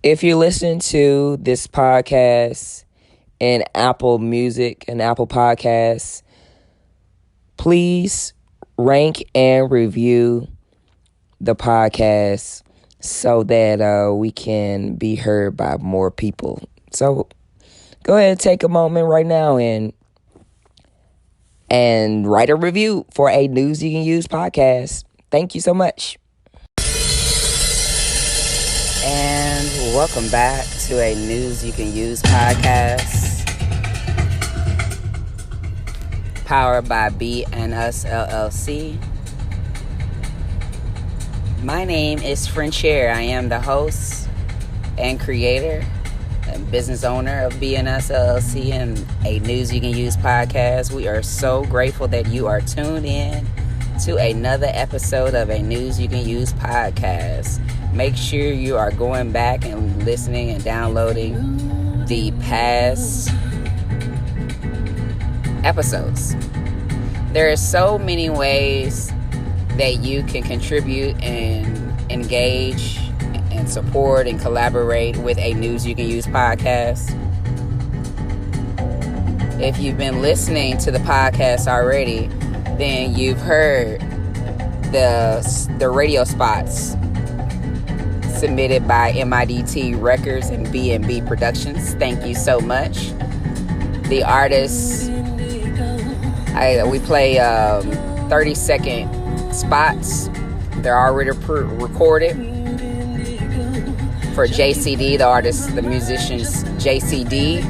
If you listen to this podcast in Apple Music and Apple Podcasts, please rank and review the podcast so that we can be heard by more people. So go ahead and take a moment right now and write a review for a News You Can Use podcast. Thank you so much. And welcome back to a News You Can Use podcast, powered by Be And Us LLC. My name is Frenchier. I am the host and creator and business owner of Be And Us LLC and a News You Can Use podcast. We are so grateful that you are tuned in to another episode of a News You Can Use podcast. Make sure you are going back and listening and downloading the past episodes. There are so many ways that you can contribute and engage and support and collaborate with a News You Can Use podcast. If you've been listening to the podcast already, then you've heard the radio spots submitted by MIDT Records and B&B Productions. Thank you so much. The artists, we play 30-second spots. They're already recorded. For JCD, the artist, the musicians JCD,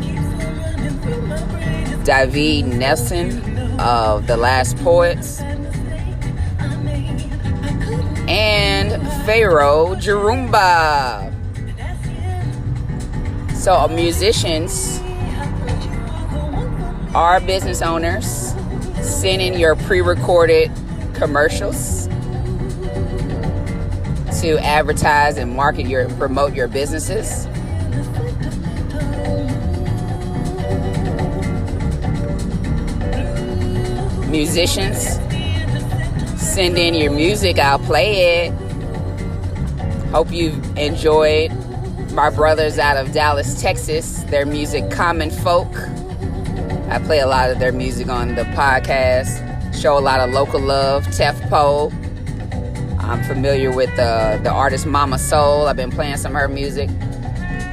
David Nelson of The Last Poets, and Pharaoh Jarumba. So musicians are business owners. Send in your pre-recorded commercials to advertise and promote your businesses. Musicians, send in your music. I'll play it. Hope you've enjoyed my brothers out of Dallas, Texas. Their music, Common Folk. I play a lot of their music on the podcast. Show a lot of local love. Tefpo. I'm familiar with the artist Mama Soul. I've been playing some of her music.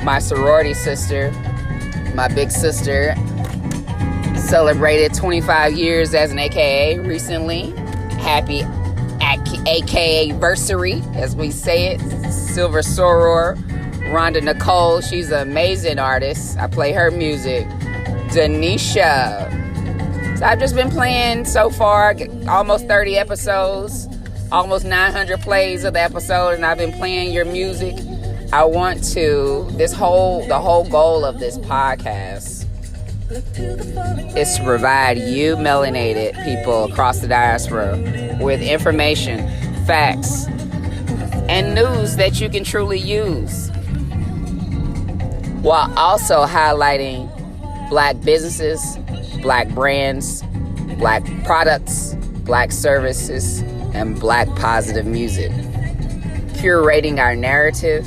My sorority sister, my big sister, celebrated 25 years as an AKA recently. Happy AKA versary, as we say it. Silver Soror, Rhonda Nicole. She's an amazing artist. I play her music. Denisha. So I've just been playing so far almost 30 episodes, almost 900 plays of the episode, and I've been playing your music. I want to, the whole goal of this podcast is to provide you melanated people across the diaspora with information, facts, and news that you can truly use, while also highlighting Black businesses, Black brands, Black products, Black services, and Black positive music. Curating our narrative,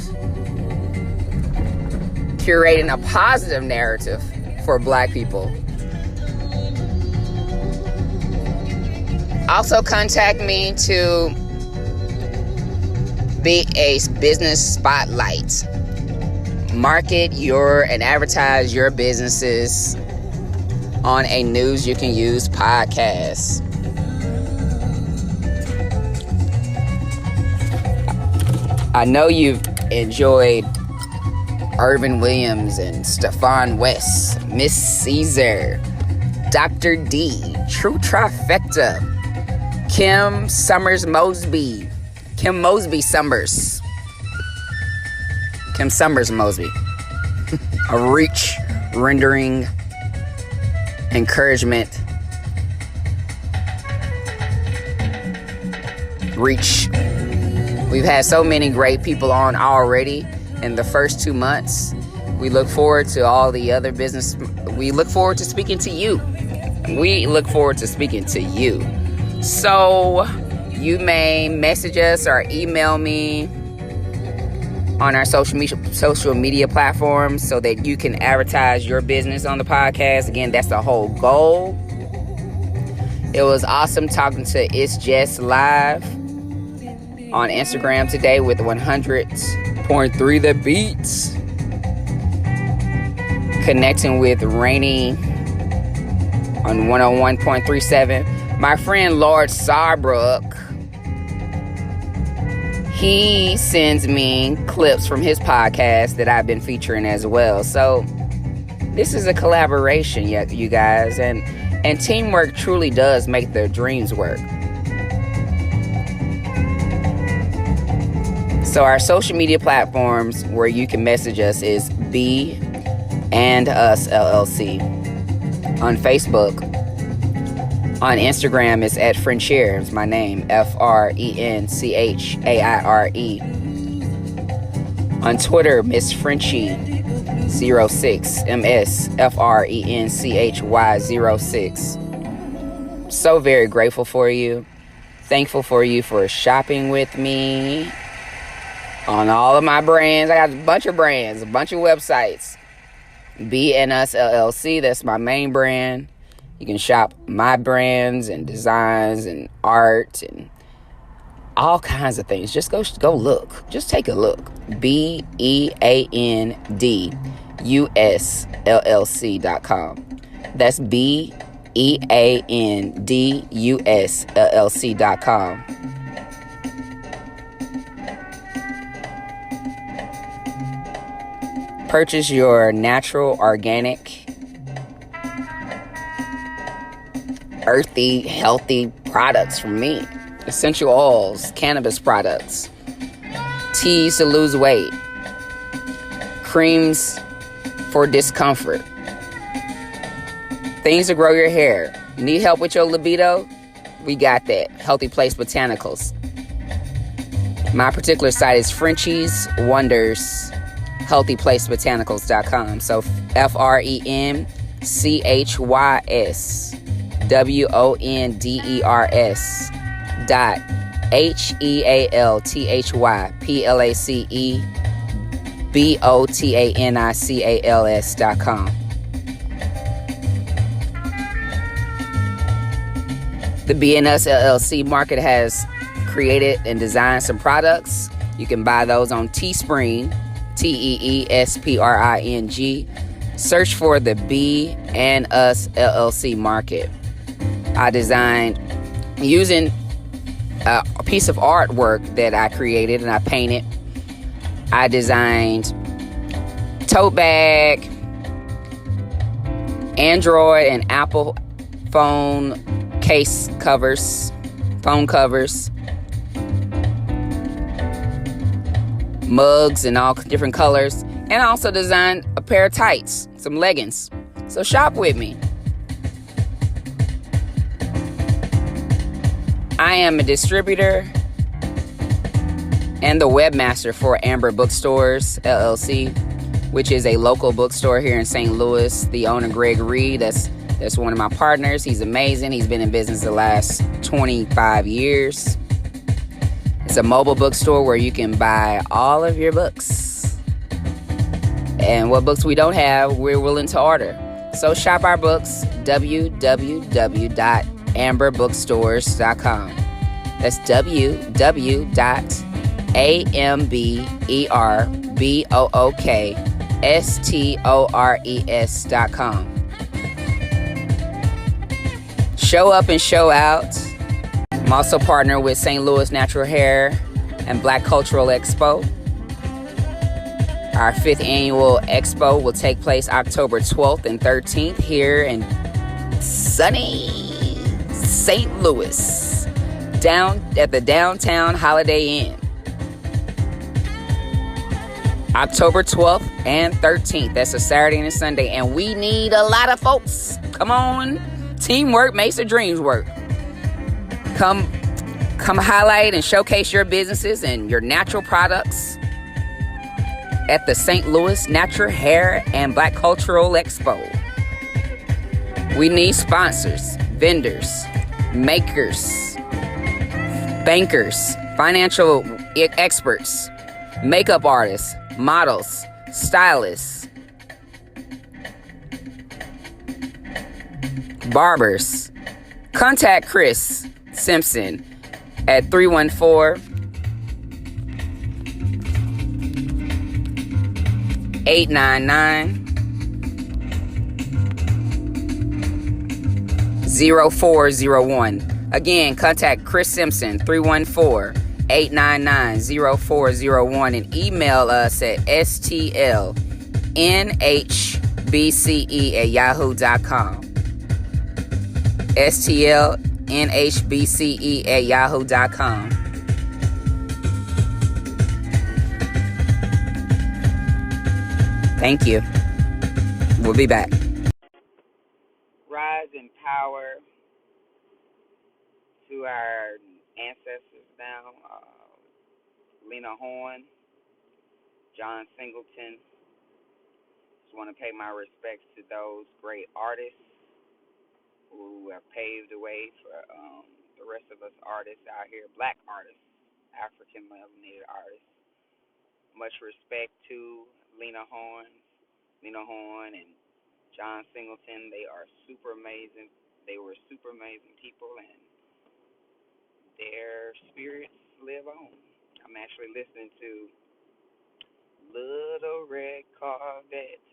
curating a positive narrative for Black people. Also contact me to be a business spotlight. Market and advertise your businesses on a News You Can Use podcast. I know you've enjoyed Irvin Williams and Stefan West, Miss Caesar, Dr. D, True Trifecta, Kim Summers Mosby. A reach, rendering, encouragement, reach. We've had so many great people on already in the first 2 months. We look forward to all the other business. We look forward to speaking to you. So you may message us or email me on our social media platforms so that you can advertise your business on the podcast. Again, that's the whole goal. It was awesome talking to It's Just Live on Instagram today with 100.3 The Beats. Connecting with Rainy on 101.37. My friend Lord Sarbrook, he sends me clips from his podcast that I've been featuring as well. So this is a collaboration, you guys, and teamwork truly does make their dreams work. So our social media platforms where you can message us is Be And Us LLC. On Facebook. On Instagram, it's at Frenchier. It's my name, FRENCHAIRE. On Twitter, Miss Frenchie 06, MSFRENCHY06. So very grateful for you. Thankful for you for shopping with me on all of my brands. I got a bunch of brands, a bunch of websites. Be And Us LLC, that's my main brand. You can shop my brands and designs and art and all kinds of things. Just go look. Just take a look. beandusllc.com. That's beandusllc.com. Purchase your natural, organic, earthy, healthy products from me. Essential oils, cannabis products, teas to lose weight, creams for discomfort, things to grow your hair. You need help with your libido? We got that. Healthy Place Botanicals. My particular site is Frenchie's Wonders, healthyplacebotanicals.com. So FRENCHWonders.HEALTHYPLACEBOTANICALS.com. The Be And Us LLC market has created and designed some products. You can buy those on Teespring, TEESPRING. Search for the Be And Us LLC market. I designed using a piece of artwork that I created and I painted. I designed tote bag, Android and Apple phone case covers, phone covers, mugs in all different colors, and I also designed a pair of tights, some leggings. So shop with me. I am a distributor and the webmaster for Amber Bookstores LLC, which is a local bookstore here in St. Louis. The owner, Greg Reed, that's one of my partners. He's amazing. He's been in business the last 25 years. It's a mobile bookstore where you can buy all of your books. And what books we don't have, we're willing to order. So shop our books, www.amberbookstores.com. That's www.amberbookstores.com. Show up and show out. I'm also partnered with St. Louis Natural Hair and Black Cultural Expo. Our 5th annual expo will take place October 12th and 13th here in sunny St. Louis, down at the downtown Holiday Inn. October 12th and 13th. That's a Saturday and a Sunday. And we need a lot of folks. Come on. Teamwork makes the dreams work. Come highlight and showcase your businesses and your natural products at the St. Louis Natural Hair and Black Cultural Expo. We need sponsors, vendors, makers, bankers, financial experts, makeup artists, models, stylists, barbers. Contact Chris Simpson at 314-899-0401. Again, contact Chris Simpson, 314-899-0401, and email us at stlnhbce@yahoo.com. stlnhbce@yahoo.com. Thank you. We'll be back. Rise in power to our ancestors now. Lena Horne, John Singleton. Just want to pay my respects to those great artists who have paved the way for the rest of us artists out here, black artists, African melanated artists. Much respect to Lena Horne and John Singleton. They are super amazing. They were super amazing people, and their spirits live on. I'm actually listening to Little Red Corvettes.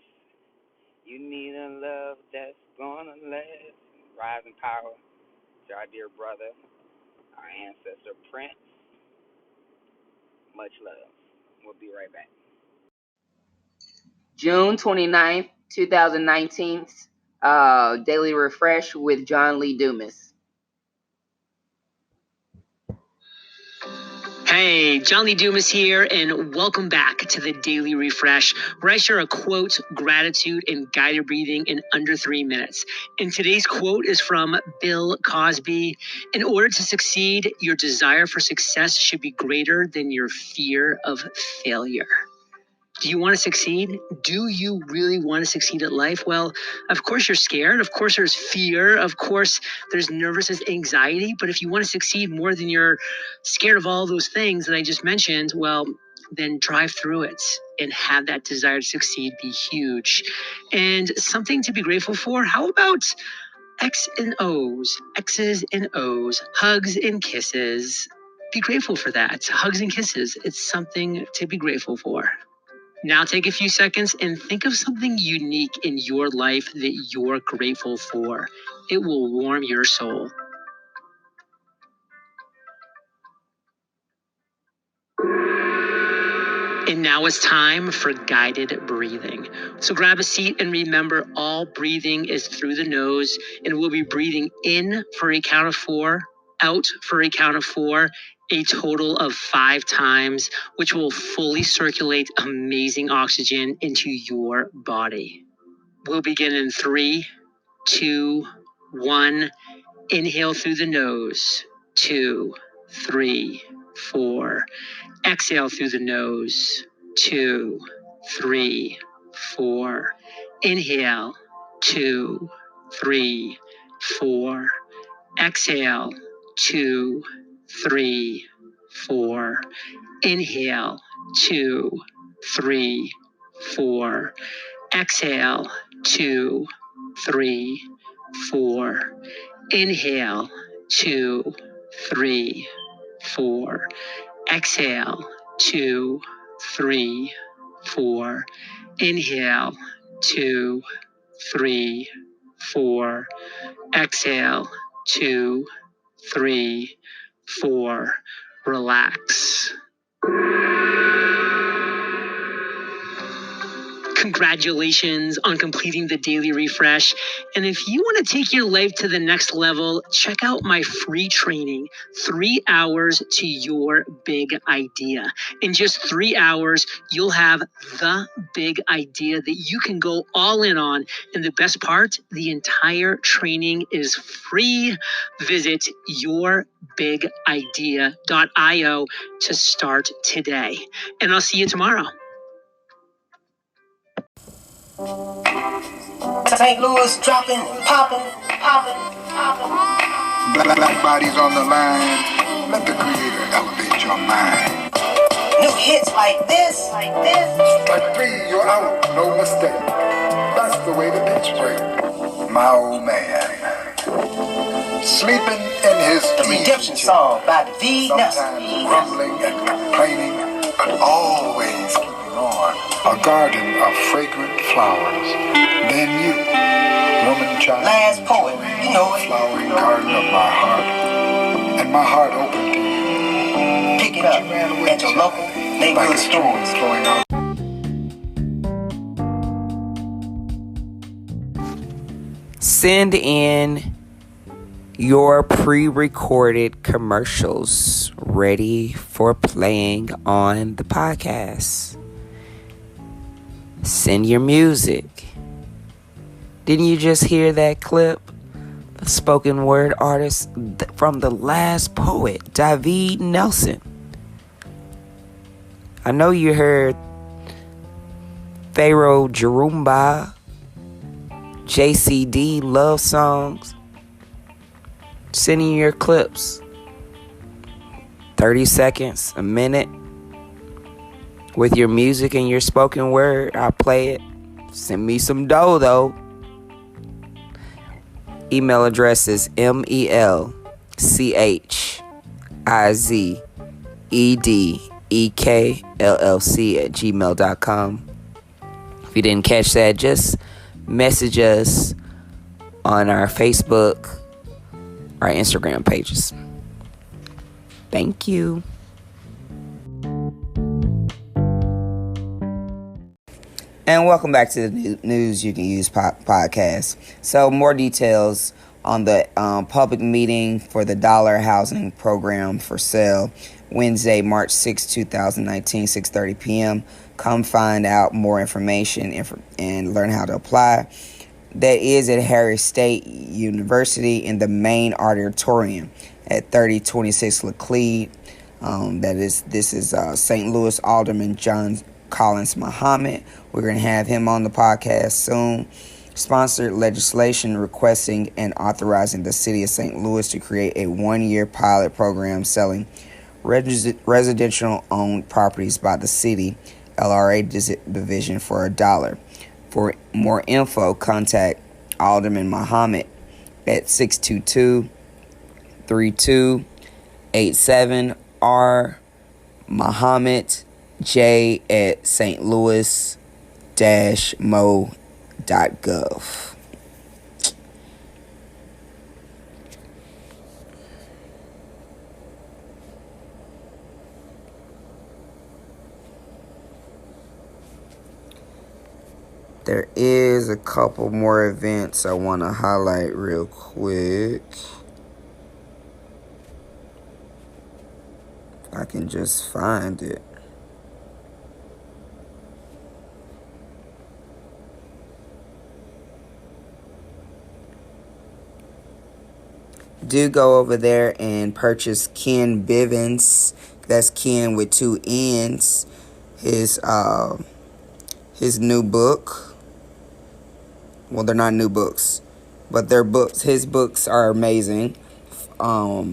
You need a love that's gonna last. Rise in power to our dear brother, our ancestor Prince. Much love. We'll be right back. June 29th, 2019, Daily Refresh with John Lee Dumas. Hey, John Lee Dumas here, and welcome back to the Daily Refresh, where I share a quote, gratitude, and guided breathing in under 3 minutes. And today's quote is from Bill Cosby. In order to succeed, your desire for success should be greater than your fear of failure. Do you want to succeed? Do you really want to succeed at life? Well, of course you're scared. Of course there's fear. Of course there's nervousness, anxiety. But if you want to succeed more than you're scared of all those things that I just mentioned, well, then drive through it and have that desire to succeed be huge. And something to be grateful for, how about X and O's, X's and O's, hugs and kisses? Be grateful for that. Hugs and kisses. It's something to be grateful for. Now take a few seconds and think of something unique in your life that you're grateful for. It will warm your soul. And now it's time for guided breathing. So grab a seat and remember, all breathing is through the nose, and we'll be breathing in for a count of 4, out for a count of 4, a total of 5 times, which will fully circulate amazing oxygen into your body. We'll begin in 3, 2, 1. Inhale through the nose. 2, 3, 4. Exhale through the nose. 2, 3, 4. Inhale. 2, 3, 4. Exhale. 2, 3, 4. Inhale. 2, 3, 4. Exhale. 2, 3, 4. Inhale. 2, 3, 4. Exhale. 2, 3, 4. Inhale. 2, 3, 4. Exhale. 2, 3, 4. Relax. Congratulations on completing the Daily Refresh. And if you want to take your life to the next level, check out my free training, 3 hours to your big idea. In just 3 hours, you'll have the big idea that you can go all in on. And the best part, the entire training is free. Visit yourbigidea.io to start today. And I'll see you tomorrow. St. Louis dropping, popping. Black bodies on the line. Let the creator elevate your mind. New hits like this. Strike three, you're out, no mistake. That's the way the pitch break. My old man, sleeping in his The redemption song by Be And Us. sometimes grumbling and complaining, but always keeping on. A garden of fragrant flowers. Then you, woman child, Last poet, you know it. flowering garden of my heart, and my heart open to you. Pick it up at your local neighborhood Like a stream stores. flowing out. Send in your pre-recorded commercials ready for playing on the podcast. Send your music. Didn't you just hear that clip? The spoken word artist from the last poet, David Nelson. I know you heard Pharaoh Jerumba, JCD love songs. Send in your clips. 30 seconds, a minute. With your music and your spoken word, I'll play it. Send me some dough, though. Email address is melchizedekllc@gmail.com. If you didn't catch that, just message us on our Facebook, our Instagram pages. Thank you. And welcome back to the News You Can Use podcast. So more details on the public meeting for the Dollar Housing Program for sale, Wednesday, March 6, 2019, 6:30 p.m. Come find out more information and learn how to apply. That is at Harris State University in the main auditorium at 3026 Laclede. This is St. Louis Alderman John Collins Muhammad. We're going to have him on the podcast soon. Sponsored legislation requesting and authorizing the city of St. Louis to create a one-year pilot program selling residential owned properties by the city LRA division for $1. For more info, contact Alderman Muhammad at 622-3287 or Muhammad J at stlouis-mo.gov. There is a couple more events I want to highlight real quick. If I can just find it. Do go over there and purchase Ken Bivens. That's Ken with 2 N's. His new book. Well, they're not new books, but they're books. His books are amazing. Let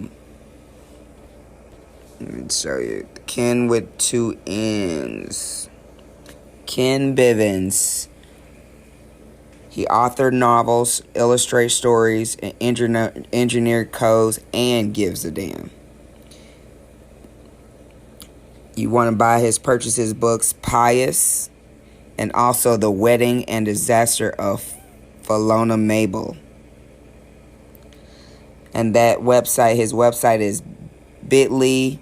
me show you. Ken with 2 N's. Ken Bivens. He authored novels, illustrates stories, and engineered codes, and gives a damn. You want to purchase his books, Pious, and also The Wedding and Disaster of Philona Mabel. And that website, his website is bit.ly.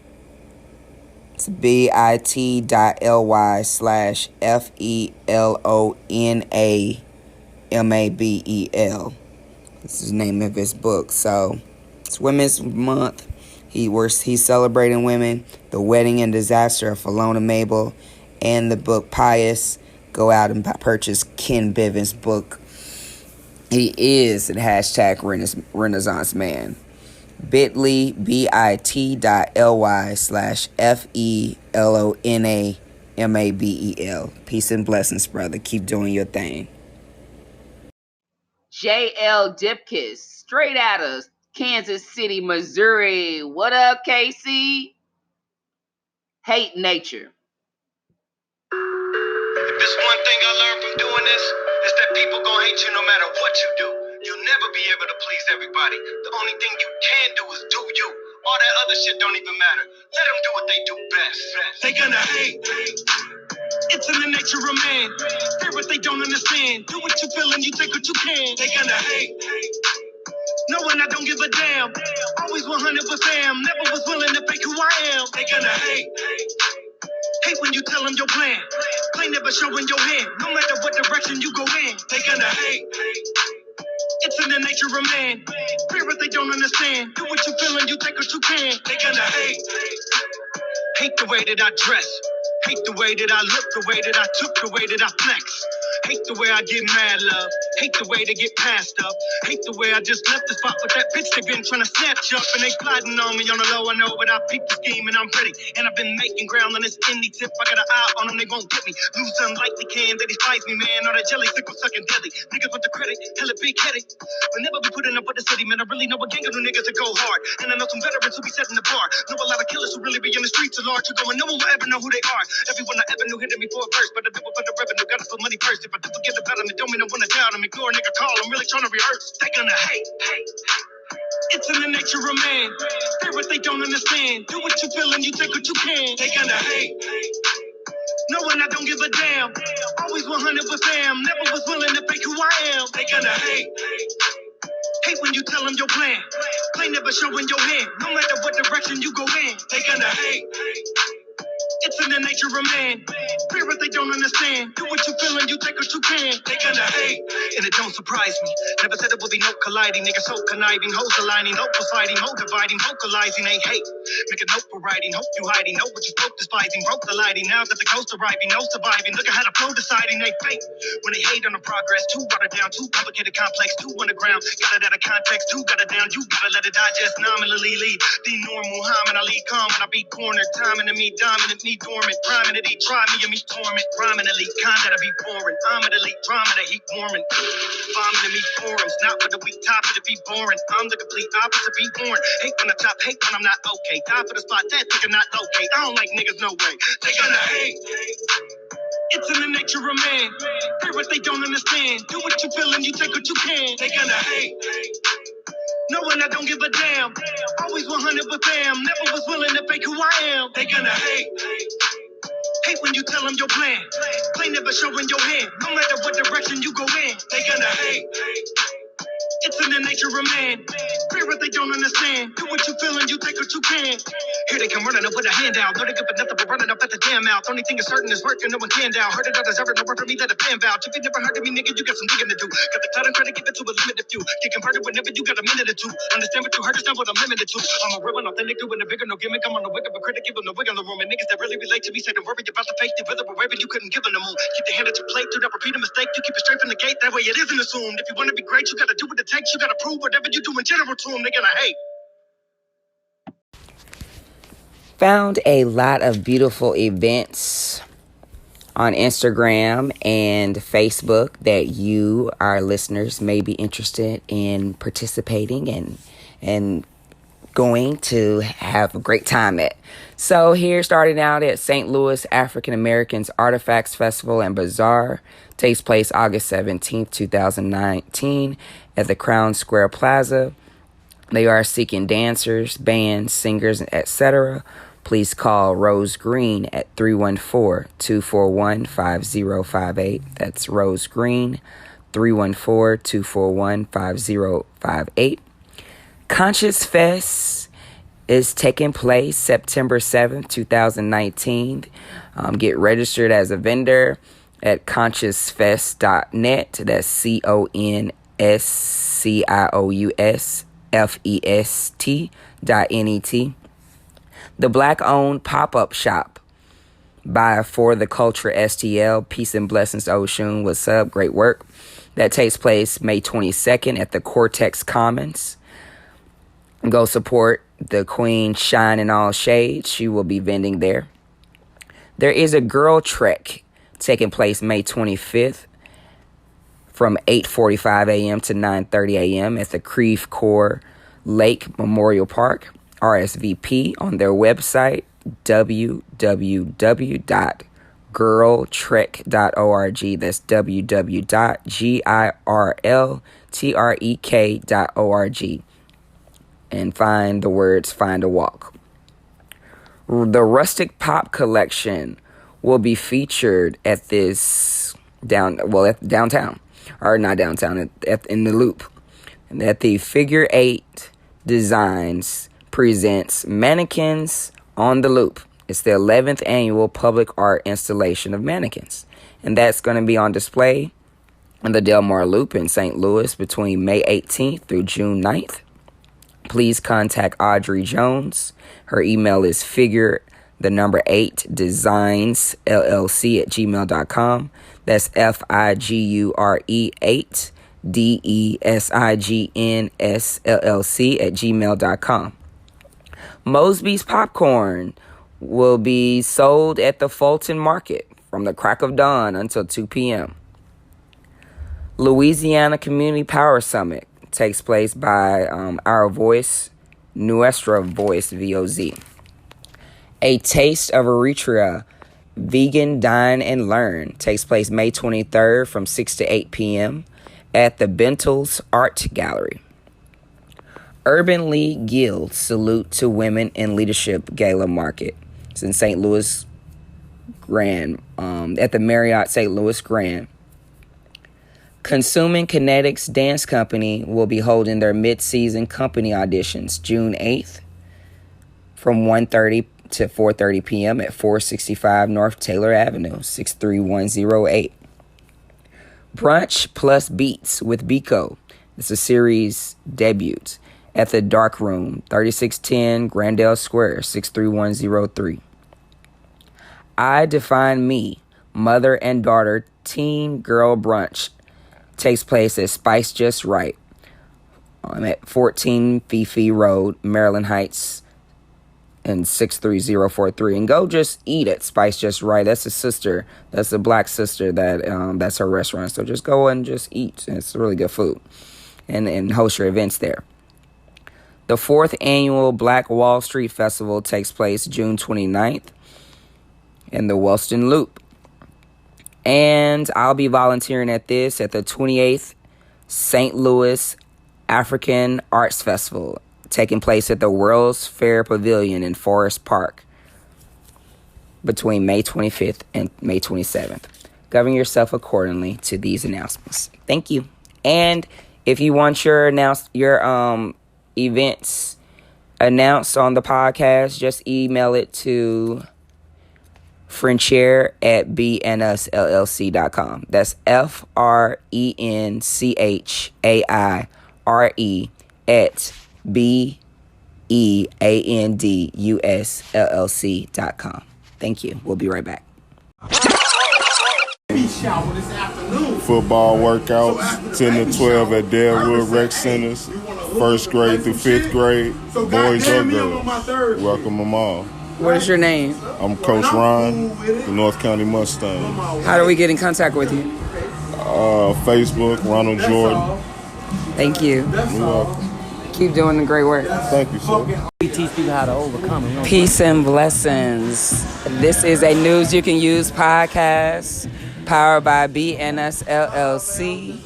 It's bit.ly/FELONAMABEL. This is the name of his book. So it's Women's Month. He's celebrating women. The Wedding and Disaster of Philona Mabel, and the book Pious. Go out and purchase Ken Bivens' book. He is the #Renaissance man. bit.ly, bit.ly/FELONAMABEL. Peace and blessings, brother. Keep doing your thing. J.L. Dipkiss, straight out of Kansas City, Missouri. What up, Casey? Hate nature. If there's one thing I learned from doing this, is that people gonna hate you no matter what you do. You'll never be able to please everybody. The only thing you can do is do you. All that other shit don't even matter. Let them do what they do best. They gonna hate. It's in the nature of man. Fear what they don't understand. Do what you feel and you take what you can. They gonna hate. Knowing I don't give a damn. Always 100 with fam. Never was willing to fake who I am. They gonna hate. Hate when you tell them your plan. Play never showing your hand. No matter what direction you go in. They gonna hate. It's in the nature of man. Fear what they don't understand. Do what you feel and you take what you can. They gonna hate. Hate the way that I dress. Hate the way that I look, the way that I took, the way that I flex. Hate the way I get mad love. Hate the way they get passed up. Hate the way I just left the spot with that bitch they been trying to snatch up. And they plotting on me on the low, I know, but I peeped the scheme and I'm ready. And I've been making ground on this indie tip. I got an eye on them, they won't get me. Lose unlikely can, they despise me, man. All that jelly sickle sucking deadly. Niggas with the credit, hella big headed. But never be putting up with the city, man. I really know a gang of new niggas that go hard. And I know some veterans who be setting the bar. Know a lot of killers who really be in the streets a large. You go and no one will ever know who they are. Everyone I ever knew hitting me for a verse, but I do it for the revenue. Gotta put money first. If I do forget about them, it don't mean I wanna doubt them. Ignore a nigga call, I'm really trying to rehearse. They gonna hate. It's in the nature of man. Fear what they don't understand. Do what you feel and you take what you can. They gonna hate. Knowing I don't give a damn. Always 100 with fam. Never was willing to fake who I am. They gonna hate. Hate when you tell them your plan. Play never showing your hand. No matter what direction you go in. They gonna hate. It's in the nature of man. Fear what they don't understand. Do what you feel and you take what you can. They gonna hate. And it don't surprise me. Never said it would be no colliding. Niggas so conniving. Hoes aligning. Hope for fighting. Motivating. Vocalizing. Ain't hate. Make a note for writing. Hope you hiding. Know what you spoke despising. Broke the lighting. Now that the ghost arriving. No surviving. Look at how the flow deciding. They fake. When they hate on the progress. Too watered down. Too complicated. Complex. Too underground. Got it out of context. Too got it down. You gotta let it digest. Nominally lead. The normal Muhammad Ali. Calm when I be cornered. Time into me. Dominant me. Dormant, priming it, he try me and me torment, rhyming elite, content to be boring, I'm an elite, drama that heat warming, bombing to me forums, not for the weak top to be boring, I'm the complete opposite, be born, hate when I top, hate when I'm not okay, die for the spot, that nigga not locate, I don't like niggas, no way, they gonna hate, it's in the nature of man, fear what they don't understand, do what you feel and you take what you can, they gonna hate. Knowing I don't give a damn. Always 100 with fam. Never was willing to fake who I am. They gonna hate. Hate when you tell them your plan. Play never showing your hand. No matter what direction you go in. They gonna hate. It's in the nature of man. Fear what they don't understand. Do what you feel and you take what you can. Here they come running up with a handout. No, they good for nothing but running up at the damn mouth. Only thing is certain is working, no one can doubt. Heard it all deserve it, no word for me, let a fan vouch. If you never heard of me, nigga, you got some digging to do. Got the cloud and credit, give it to a limited few. Get converted whenever you got a minute or two. Understand what you heard is not what I'm limited to. I'm a real and authentic, doing the bigger, no gimmick. I'm on the wig of a critic, giving the wig on the room. And niggas that really relate to me say don't worry about the fake. They whether or wherever you couldn't give them the moon. Keep the hand at your plate, do not repeat a mistake. You keep it straight from the gate, that way it isn't assumed. If you want to be great, you gotta do what it takes. You gotta prove whatever you do in general to them, they're gonna hate. Found a lot of beautiful events on Instagram and Facebook that you, our listeners, may be interested in participating and going to have a great time at. So here, starting out at St. Louis African Americans Artifacts Festival and Bazaar, takes place August 17th, 2019 at the Crown Square Plaza. They are seeking dancers, bands, singers, etc. Please call Rose Green at 314-241-5058. That's Rose Green, 314-241-5058. Conscious Fest is taking place September 7th, 2019. Get registered as a vendor at consciousfest.net. That's CONSCIOUSFEST.net. The Black-owned pop-up shop by For the Culture STL, Peace and Blessings Oshun. What's up? Great work. That takes place May 22nd at the Cortex Commons. Go support the Queen Shine in All Shades. She will be vending there. There is a Girl Trek taking place May 25th from 8:45 a.m. to 9:30 a.m. at the Creve Coeur Lake Memorial Park. RSVP on their website, www.girltrek.com. www.girltrek.org. That's www.girltrek.org. And find the words Find a Walk. The Rustic Pop Collection will be featured at this downtown. Or not downtown, in the Loop. And that the Figure 8 Designs presents Mannequins on the Loop. It's the 11th annual public art installation of mannequins. And that's going to be on display in the Delmar Loop in St. Louis between May 18th through June 9th. Please contact Audrey Jones. Her email is figure8designsllc@gmail.com. That's FIGURE8designsllc@gmail.com. Mosby's Popcorn will be sold at the Fulton Market from the crack of dawn until 2 p.m. Louisiana Community Power Summit takes place by Our Voice, Nuestra Voice, VOZ. A Taste of Eritrea Vegan Dine and Learn takes place May 23rd from 6 to 8 p.m. at the Bentles Art Gallery. Urban League Guild Salute to Women in Leadership Gala Market. It's in St. Louis Grand, at the Marriott St. Louis Grand. Consuming Kinetics Dance Company will be holding their mid-season company auditions June 8th from 1:30 to 4:30 p.m. at 465 North Taylor Avenue, 63108. Brunch Plus Beats with Biko. It's a series debut at the Dark Room, 3610 Grandel Square, 63103. I Define Me, Mother and Daughter Teen Girl Brunch takes place at Spice Just Right. I'm at 14 Fifi Road, Maryland Heights, and 63043. And go just eat at Spice Just Right. That's a sister. That's a black sister that's her restaurant. So just go and just eat. It's really good food. And host your events there. The 4th annual Black Wall Street Festival takes place June 29th in the Wellston Loop. And I'll be volunteering at the 28th St. Louis African Arts Festival, taking place at the World's Fair Pavilion in Forest Park between May 25th and May 27th. Govern yourself accordingly to these announcements. Thank you. And if you want your events announced on the podcast, just email it to Frenchaire@beandusllc.com. That's FRENCHAIRE@BEANDUSLLC.com. Thank you. We'll be right back. Football workouts, 10 to 12 at Deadwood Rec Centers, 1st grade through 5th grade, boys or girls. Welcome them all. What is your name? I'm Coach Ron, the North County Mustang. How do we get in contact with you? Facebook, Ronald Jordan. Thank you. You're welcome. Keep doing the great work. Thank you, sir. We teach people how to overcome it. Peace and blessings. This is a News You Can Use podcast powered by Be And Us LLC.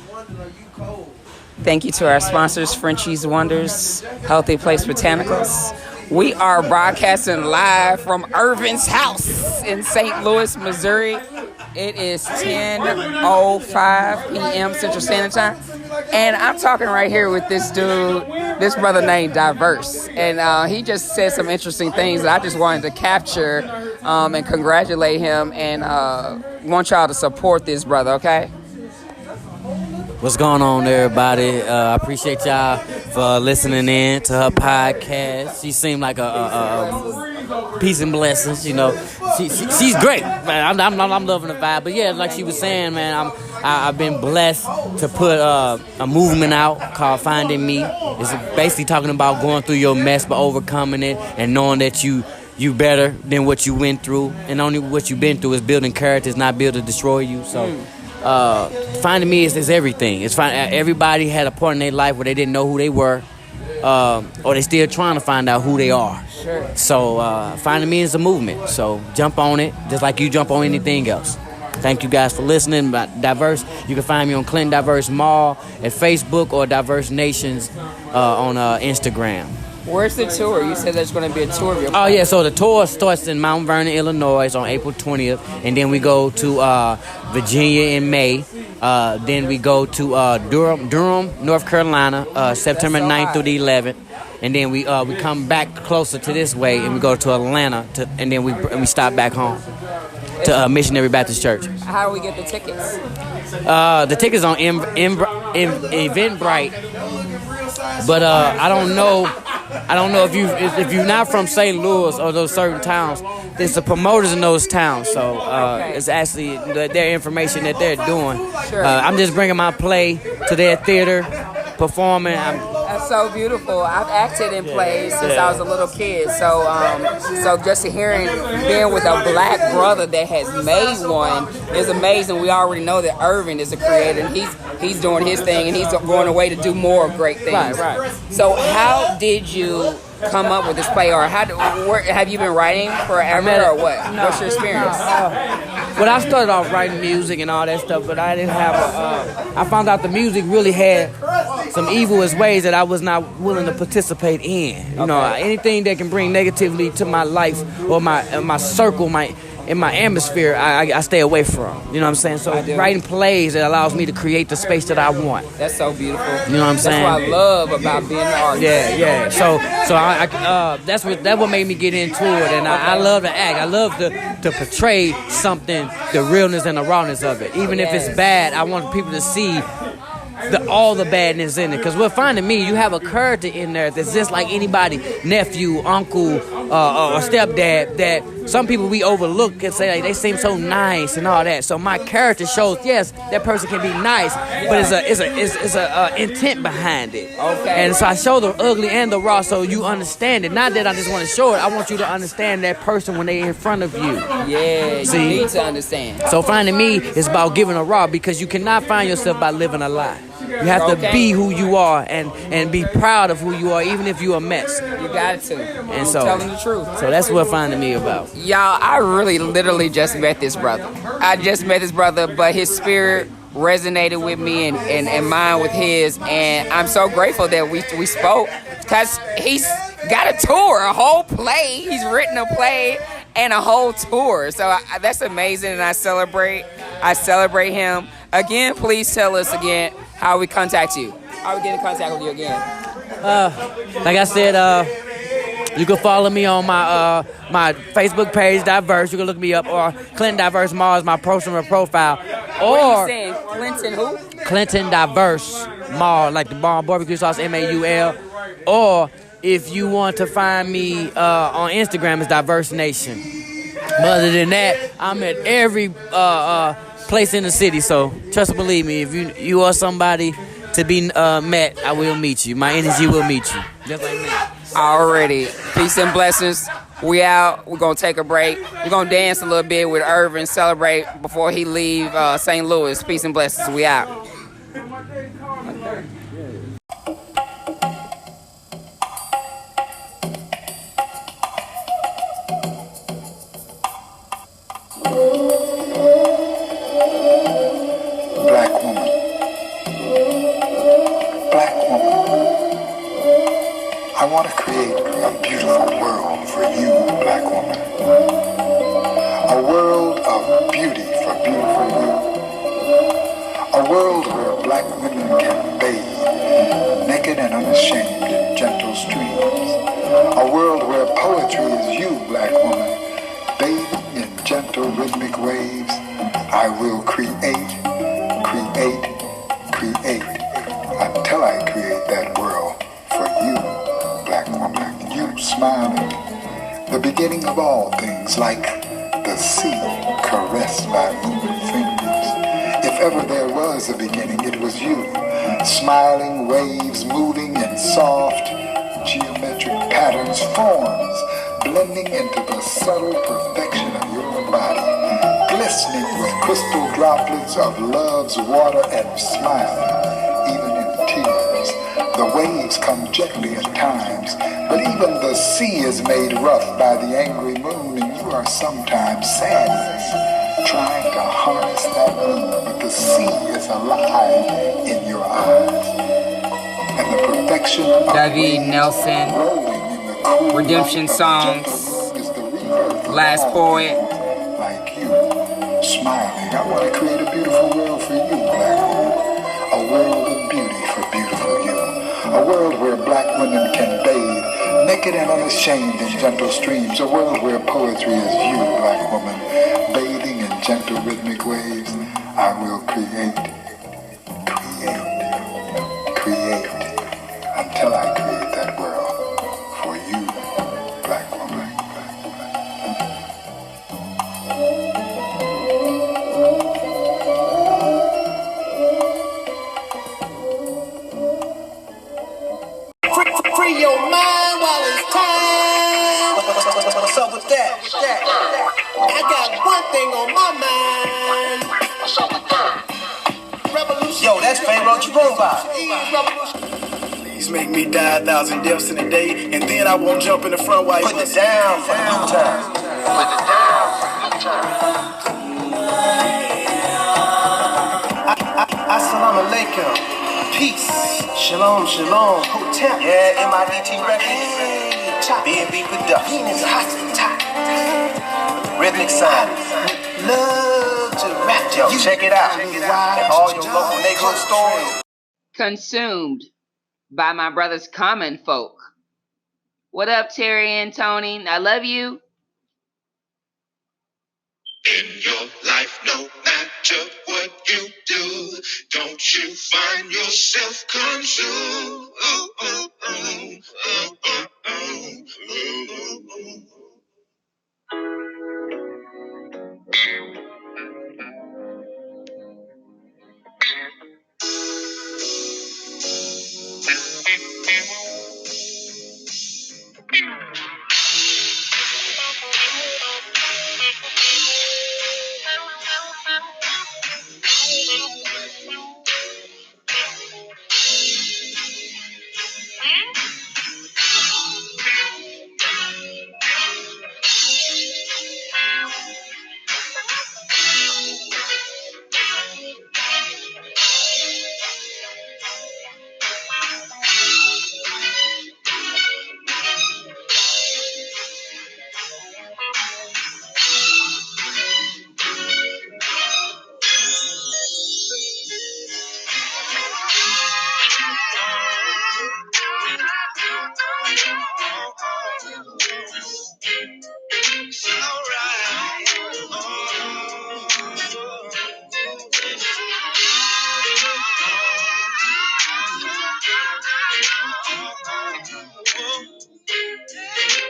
Thank you to our sponsors, Frenchie's Wonders, Healthy Place Botanicals. We are broadcasting live from Irvin's house in St. Louis, Missouri. It is 10:05 p.m. Central Standard Time. And I'm talking right here with this dude, this brother named Diverse. And he just said some interesting things that I just wanted to capture and congratulate him and want y'all to support this brother, okay? What's going on, everybody? I appreciate y'all for listening in to her podcast. She seemed like a peace and blessings, you know. She's great, man. I'm loving the vibe. But yeah, like she was saying, man, I've been blessed to put a movement out called Finding Me. It's basically talking about going through your mess but overcoming it and knowing that you better than what you went through, and only what you've been through is building character, it's not built to destroy you. So Finding Me is everything. It's everybody had a point in their life where they didn't know who they were, or they still trying to find out who they are. Sure. So finding me is a movement. So jump on it, just like you jump on anything else. Thank you guys for listening. Diverse, you can find me on Clinton Diverse Mall at Facebook or Diverse Nations on Instagram. Where's the tour? You said there's going to be a tour of your Oh, yeah, so the tour starts in Mount Vernon, Illinois on April 20th, and then we go to Virginia in May. Then we go to Durham, North Carolina, September 9th through the 11th. And then we come back closer to this way, and we go to Atlanta, and then we stop back home to Missionary Baptist Church. How do we get the tickets? The tickets on Eventbrite, but I don't know if you're not from St. Louis or those certain towns. There's the promoters in those towns, so it's actually their information that they're doing. Sure. I'm just bringing my play to their theater, performing. That's so beautiful. I've acted in plays since I was a little kid. So just being with a black brother that has made one is amazing. We already know that Irvin is a creator, and he's doing his thing, and he's going away to do more great things. Right. So how did you come up with this play, or have you been writing forever, or what? No. What's your experience? Well, I started off writing music and all that stuff, but I didn't have I found out the music really had some evilest ways that I was not willing to participate in. You know, anything that can bring negativity to my life or my circle, in my atmosphere, I stay away from. You know what I'm saying? So writing plays that allows me to create the space that I want. That's so beautiful. You know what I'm saying? That's what I love about being an artist. Yeah. So that's what made me get into it, and I love to act. I love to portray something, the realness and the rawness of it. Even if it's bad, I want people to see all the badness in it. Because we're finding you have a character in there that's just like anybody, nephew, uncle, or stepdad, that some people we overlook and say, like, they seem so nice and all that. So my character shows, yes, that person can be nice, but it's a intent behind it. Okay. And so I show the ugly and the raw, so you understand it. Not that I just want to show it. I want you to understand that person when they're in front of you. Yeah, See? you need to understand. So finding me is about giving a raw, because you cannot find yourself by living a lie. You have to be who you are and be proud of who you are, even if you're a mess. You got to. And so, telling the truth. So that's what finding me about. Y'all, I really literally just met this brother. But his spirit resonated with me and mine with his. And I'm so grateful that we spoke, because he's got a tour, a whole play. He's written a play and a whole tour. So that's amazing, and I celebrate him. Again, please tell us again how we contact you. How we get in contact with you again? Like I said, you can follow me on my Facebook page, Diverse. You can look me up, or Clinton Diverse Mall is my personal profile. Or what are you saying? Clinton who? Clinton Diverse Mall, like the bar, barbecue sauce, MAUL. Or if you want to find me on Instagram, it's Diverse Nation. But other than that, I'm at every place in the city. So trust and believe me, if you are somebody to be met, I will meet you. My energy will meet you. Just like me. Already. Peace and blessings. We out. We're going to take a break. We're going to dance a little bit with Irvin, celebrate before he leave St. Louis. Peace and blessings. We out. Black woman. I want to create a beautiful world for you, black woman. A world of beauty for beautiful you. A world where black women can bathe, naked and unashamed in gentle streams. A world where poetry is you, black woman, bathing in gentle rhythmic waves. I will create until I create that world for you, black woman. You smiling, the beginning of all things, like the sea caressed by moving fingers. If ever there was a beginning, it was you. Smiling waves moving in soft geometric patterns, forms blending into the subtle perfection of your body, glistening with crystal droplets of love's water and smiling, even in tears. The waves come gently at times, but even the sea is made rough by the angry moon, and you are sometimes sadly trying to harness that moon, but the sea is alive in your eyes. And the perfection of David Nelson, Redemption Songs, Last Poet. Like you, smiling. I want to create a beautiful world for you, black woman. A world of beauty for beautiful you. A world where black women can bathe, naked and unashamed in gentle streams. A world where poetry is you, black woman, bathing in gentle rhythmic waves. I will create, until I create that world for you, black woman. Free your mind while it's time. What's up with that? I got one thing on my mind. What's up with that? Revolution. Yo, that's Pharaoh Jerome. Please make me die 1,000 deaths in a day, and then I won't jump in the front while you put it down for the new time. Put it down for the new time. Assalamu alaikum. Peace. Shalom, shalom. Hotel. Yeah, MIDT Records. B&B Productions. Rhythmic Sound. Love to rap. Yo, check it out. And all your local neighborhood stores. Consumed by my brother's Common Folk. What up, Terry and Tony? I love you. In your life, no matter what you do, don't you find yourself consumed?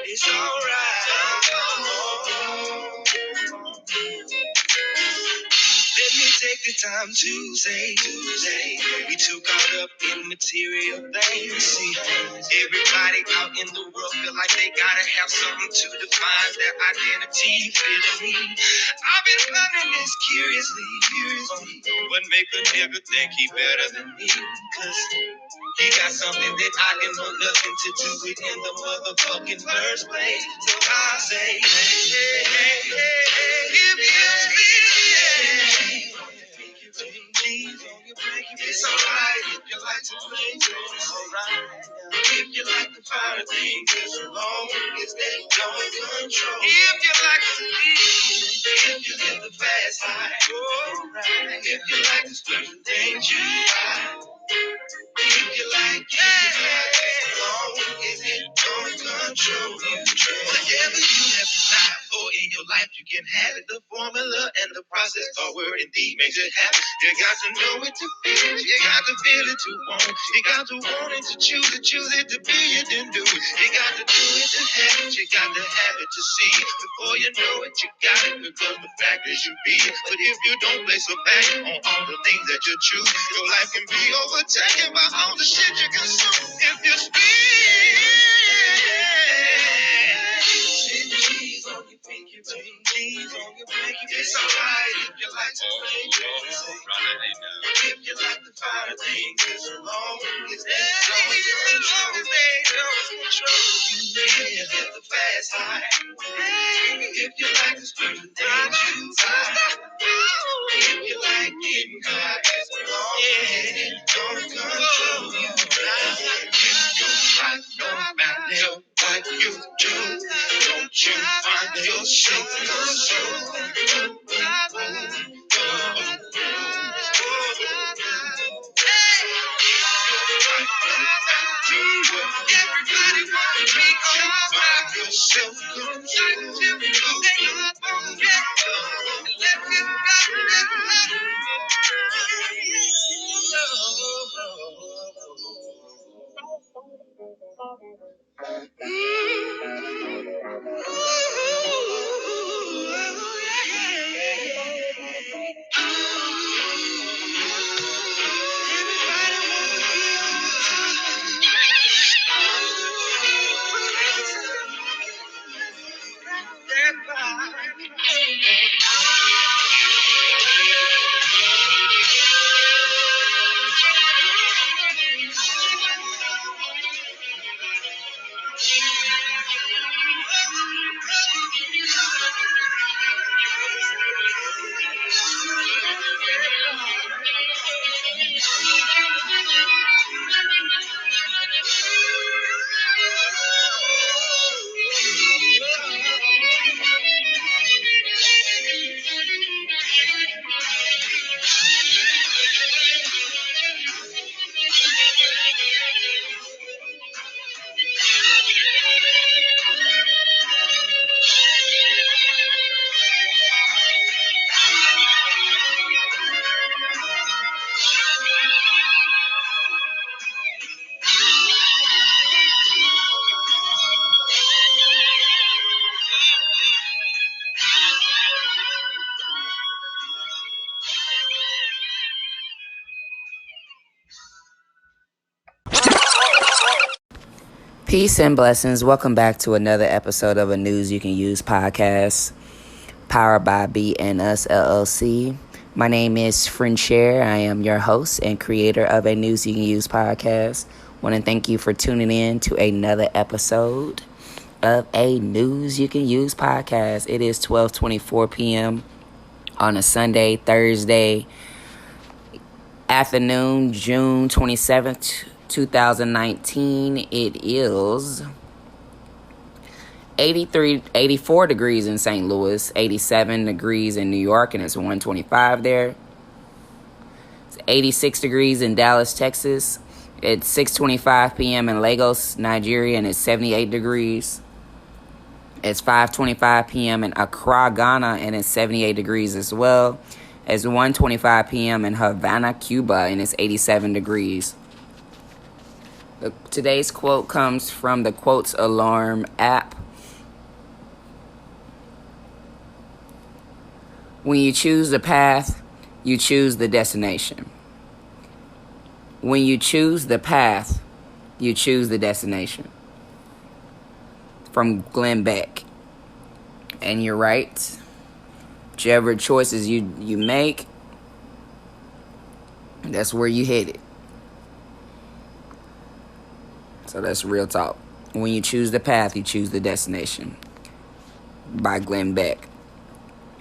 It's Let me take the time to say, we too caught up in material things. See, everybody out in the world feel like they gotta have something to define their identity. Feeling me, I've been learning this curiously. What make a nigga think he better than me? 'Cause he got something that I can know nothing to do with in the motherfucking first place. So I say, if you feel it's alright if you like to play, it's alright. If you like to fire things, as long as they don't control. If you like to feel, if you get the fast life, alright. If you like to certain things, you like. If you like it, as long as it don't control you. Whatever you have desired for in your life, you can have it. The formula and the process are word indeed makes it happen. You got to know it to feel it. You got to feel it to want it. You got to want it to choose it to be it and do it. You got to do it to have it. You got to have it to see it. Before you know it, you got it because the fact is you be it. But if you don't place a value on all the things that you choose, your life can be overtaken by all the shit you consume. If you speak, cheese on your pinky ring, cheese It's alright if you like to play crazy. If you like the finer things, as long as they don't control you. If you get the fast high. If you like the spiritual things you find. If you like getting high, as long as it don't control you. If you like no matter what you do, don't you find yourself so everybody wants to be find yourself Peace and blessings. Welcome back to another episode of a News You Can Use podcast, powered by Be And Us LLC. My name is Friendshare. I am your host and creator of a News You Can Use podcast. Want to thank you for tuning in to another episode of a News You Can Use podcast. It is 12:24 p.m. on a Sunday, Thursday afternoon, June 27th, 2019. It is 84 degrees in St. Louis, 87 degrees in New York, and it's 125 there. It's 86 degrees in Dallas, Texas. It's 6:25 p.m. in Lagos, Nigeria, and it's 78 degrees. It's 5:25 p.m. in Accra, Ghana, and it's 78 degrees as well. It's 1:25 p.m. in Havana, Cuba, and it's 87 degrees. Today's quote comes from the Quotes Alarm app. When you choose the path, you choose the destination. When you choose the path, you choose the destination. From Glenn Beck. And you're right. Whichever choices you make, that's where you headed. So that's real talk. When you choose the path, you choose the destination. By Glenn Beck.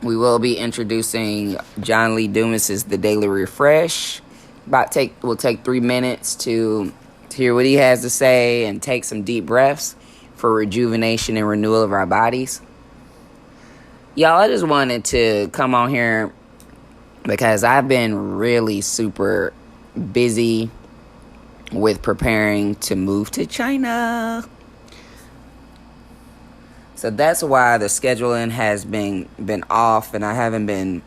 We will be introducing John Lee Dumas's The Daily Refresh. We'll take 3 minutes to hear what he has to say and take some deep breaths for rejuvenation and renewal of our bodies. Y'all, I just wanted to come on here because I've been really super busy with preparing to move to China. So that's why the scheduling has been off, and I haven't been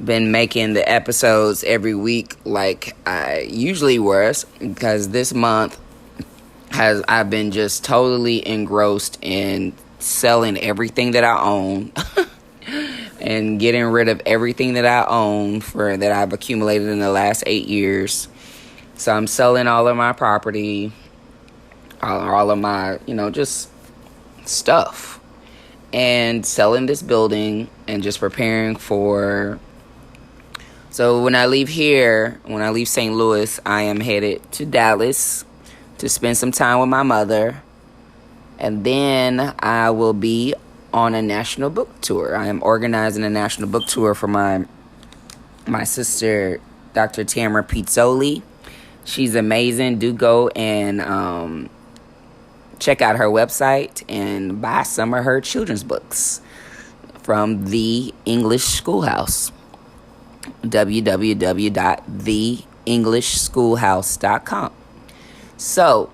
making the episodes every week like I usually was, because this month I've been just totally engrossed in selling everything that I own and getting rid of everything that I own that I've accumulated in the last 8 years. So I'm selling all of my property, all of my, just stuff. and selling this building and just preparing for. So when I leave St. Louis, I am headed to Dallas to spend some time with my mother. And then I will be on a national book tour. I am organizing a national book tour for my sister, Dr. Tamara Pizzoli. She's amazing. Do go and check out her website and buy some of her children's books from the English Schoolhouse. www.theenglishschoolhouse.com. So,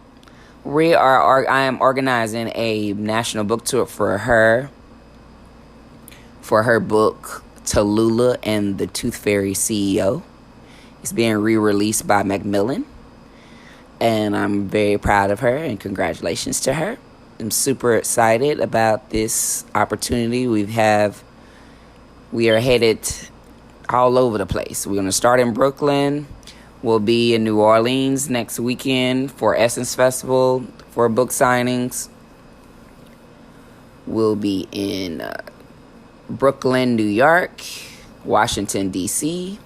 I am organizing a national book tour for her book, Tallulah and the Tooth Fairy CEO. It's being re-released by Macmillan, and I'm very proud of her, and congratulations to her. I'm super excited about this opportunity. We are headed all over the place. We're going to start in Brooklyn. We'll be in New Orleans next weekend for Essence Festival for book signings. We'll be in Brooklyn, New York, Washington, D.C.,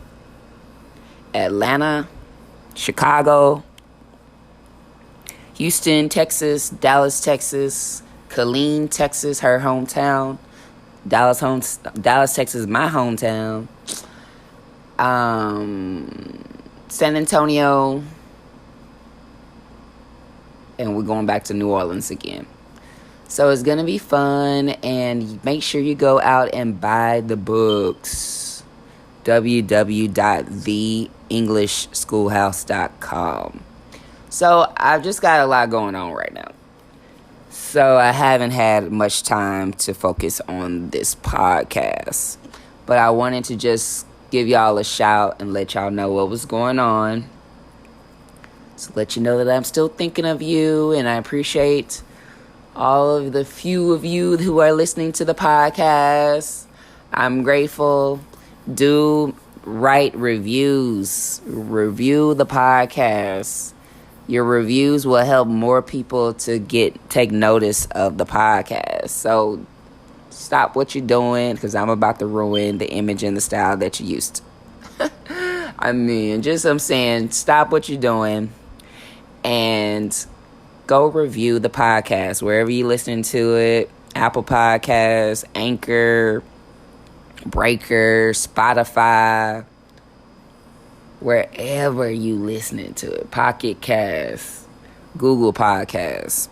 Atlanta, Chicago, Houston, Texas, Dallas, Texas, Killeen, Texas, her hometown, Dallas, Texas, my hometown, San Antonio, and we're going back to New Orleans again. So it's going to be fun, and make sure you go out and buy the books. www.theenglishschoolhouse.com. So I've just got a lot going on right now. So I haven't had much time to focus on this podcast. But I wanted to just give y'all a shout and let y'all know what was going on. So let you know that I'm still thinking of you, and I appreciate all of the few of you who are listening to the podcast. I'm grateful. Do write reviews. Review the podcast. Your reviews will help more people to take notice of the podcast. So stop what you're doing, because I'm about to ruin the image and the style that you used to. I'm saying stop what you're doing and go review the podcast wherever you're listening to it. Apple Podcasts, Anchor, Breaker, Spotify, wherever you listening to it. Pocket Cast, Google Podcasts.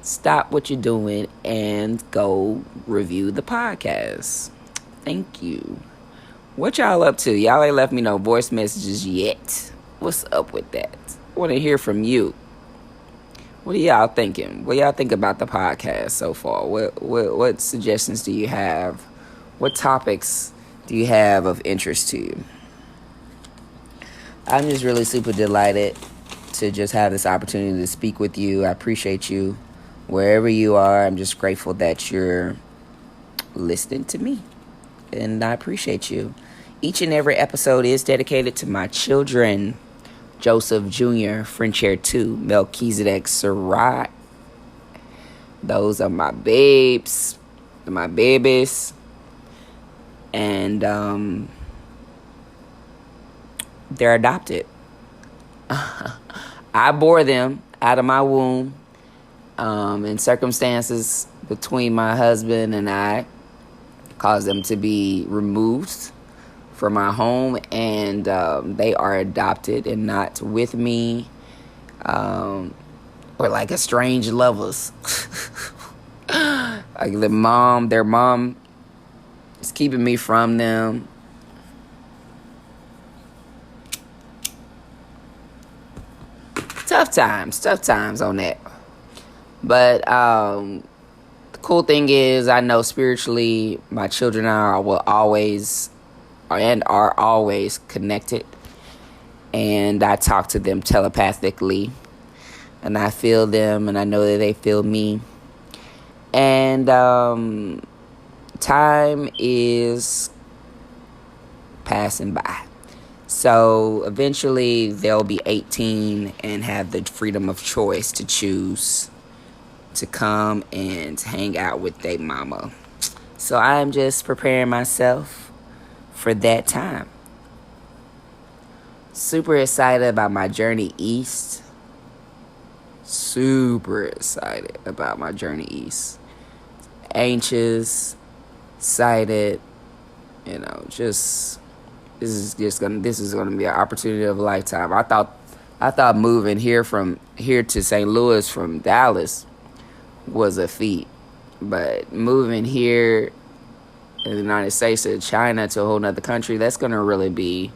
Stop what you're doing and go review the podcast. Thank you. What y'all up to? Y'all ain't left me no voice messages yet. What's up with that? I want to hear from you. What are y'all thinking? What y'all think about the podcast so far? What suggestions do you have? What topics do you have of interest to you? I'm just really super delighted to just have this opportunity to speak with you. I appreciate you. Wherever you are, I'm just grateful that you're listening to me. And I appreciate you. Each and every episode is dedicated to my children. Joseph Jr., French Hair 2, Melchizedek Surratt. Those are my babes. My babies. And they're adopted. I bore them out of my womb in circumstances between my husband and I caused them to be removed from my home, and they are adopted and not with me. We're like estranged lovers. Like their mom is keeping me from them. Tough times on that. But the cool thing is, I know spiritually my children are always connected. And I talk to them telepathically. And I feel them, and I know that they feel me. And time is passing by. So eventually they'll be 18 and have the freedom of choice to choose to come and hang out with their mama. So I'm just preparing myself for that time. Super excited about my journey east. Super excited about my journey east. Anxious, excited, just this is gonna be an opportunity of a lifetime. I thought moving here to St. Louis from Dallas was a feat, but moving here in the United States to China, to a whole nother country, that's gonna really be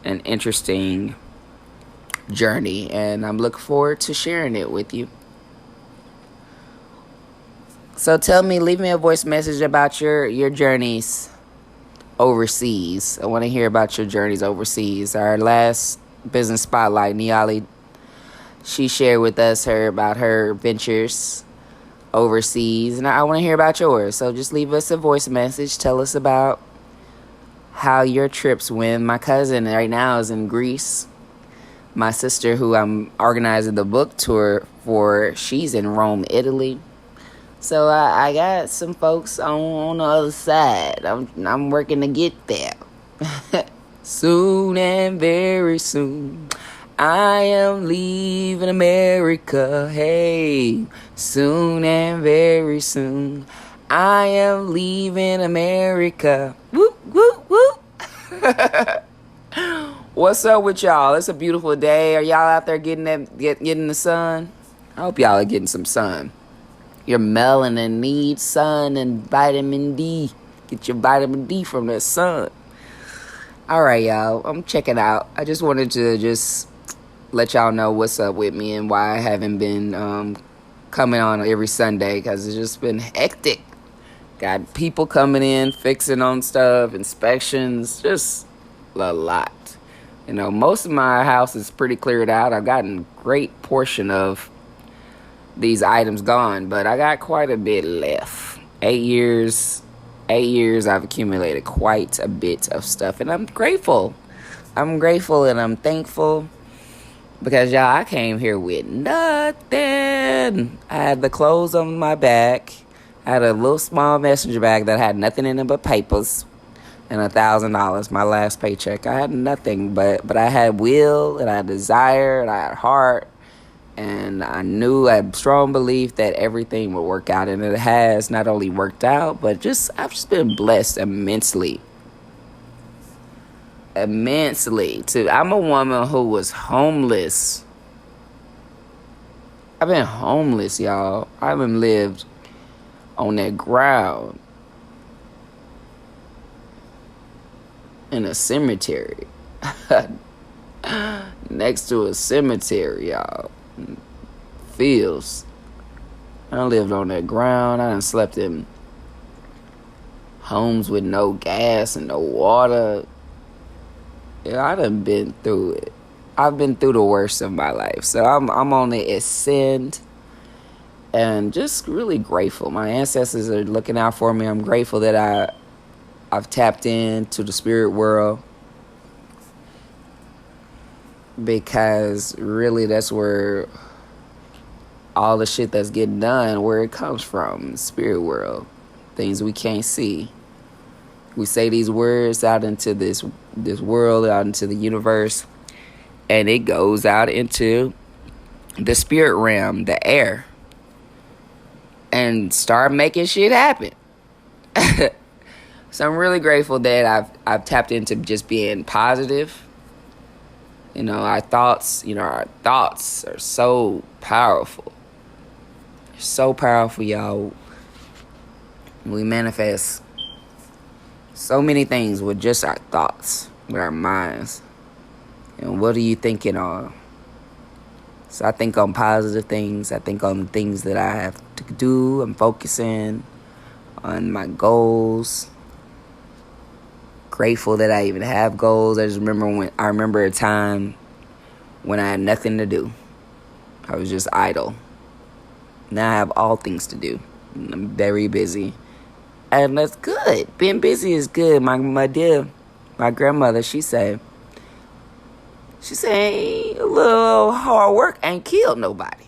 an interesting journey, and I'm looking forward to sharing it with you. So leave me a voice message about your journeys overseas. I want to hear about your journeys overseas. Our last business spotlight, Niali, she shared with us about her ventures overseas, and I want to hear about yours. So just leave us a voice message. Tell us about how your trips went. My cousin right now is in Greece. My sister, who I'm organizing the book tour for, she's in Rome, Italy. So I got some folks on the other side. I'm working to get there. Soon and very soon, I am leaving America. Hey, soon and very soon, I am leaving America. Whoop, whoop, whoop. What's up with y'all? It's a beautiful day. Are y'all out there getting the sun? I hope y'all are getting some sun. Your melanin needs sun and vitamin D. Get your vitamin D from the sun. All right, y'all. I'm checking out. I just wanted to let y'all know what's up with me and why I haven't been coming on every Sunday, because it's just been hectic. Got people coming in, fixing on stuff, inspections, just a lot. Most of my house is pretty cleared out. I've gotten a great portion of these items gone, but I got quite a bit left. 8 years, I've accumulated quite a bit of stuff, and I'm grateful. I'm grateful and I'm thankful, because y'all, I came here with nothing. I had the clothes on my back. I had a little small messenger bag that had nothing in it but papers, and $1,000, my last paycheck. I had nothing, but I had will, and I had desire, and I had heart, and I had strong belief that everything would work out, and it has not only worked out, but I've just been blessed immensely. I'm a woman who was homeless. I've been homeless, y'all. I haven't lived on that ground in a cemetery. Next to a cemetery, y'all. Fields. I done lived on that ground. I done slept in homes with no gas and no water. Yeah, I done been through it. I've been through the worst of my life. So I'm on the ascend, and just really grateful. My ancestors are looking out for me. I'm grateful that I've tapped into the spirit world, because really that's where all the shit that's getting done, where it comes from, the spirit world. Things we can't see. We say these words out into this world, out into the universe, and it goes out into the spirit realm, the air, and start making shit happen. So I'm really grateful that I've tapped into just being positive. Our thoughts are so powerful. They're so powerful, y'all. We manifest so many things with just our thoughts, with our minds. And what are you thinking on? So I think on positive things. I think on things that I have to do. I'm focusing on my goals. Grateful that I even have goals. I remember a time when I had nothing to do. I was just idle. Now I have all things to do. I'm very busy. And that's good. Being busy is good. My grandmother, she said, a little hard work ain't killed nobody.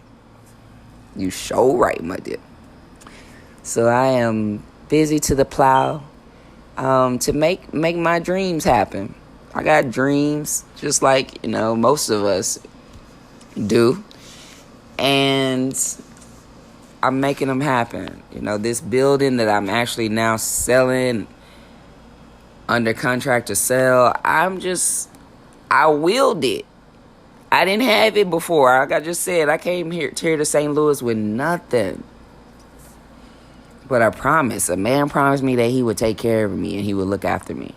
You sure right, my dear. So I am busy to the plow to make my dreams happen. I got dreams just like, most of us do. And I'm making them happen. This building that I'm actually now selling, under contract to sell, I willed it. I didn't have it before. Like I just said, I came here to St. Louis with nothing. But I promised, a man promised me that he would take care of me and he would look after me.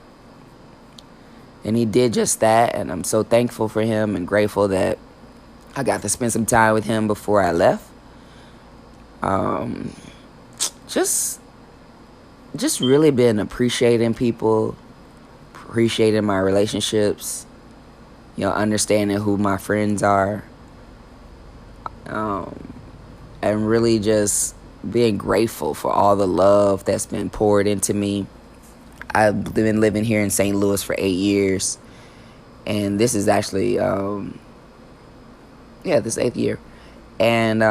And he did just that, and I'm so thankful for him and grateful that I got to spend some time with him before I left. Just really been appreciating people, appreciating my relationships, understanding who my friends are, and really just being grateful for all the love that's been poured into me. I've been living here in St. Louis for 8 years, and this is actually, this 8th year. And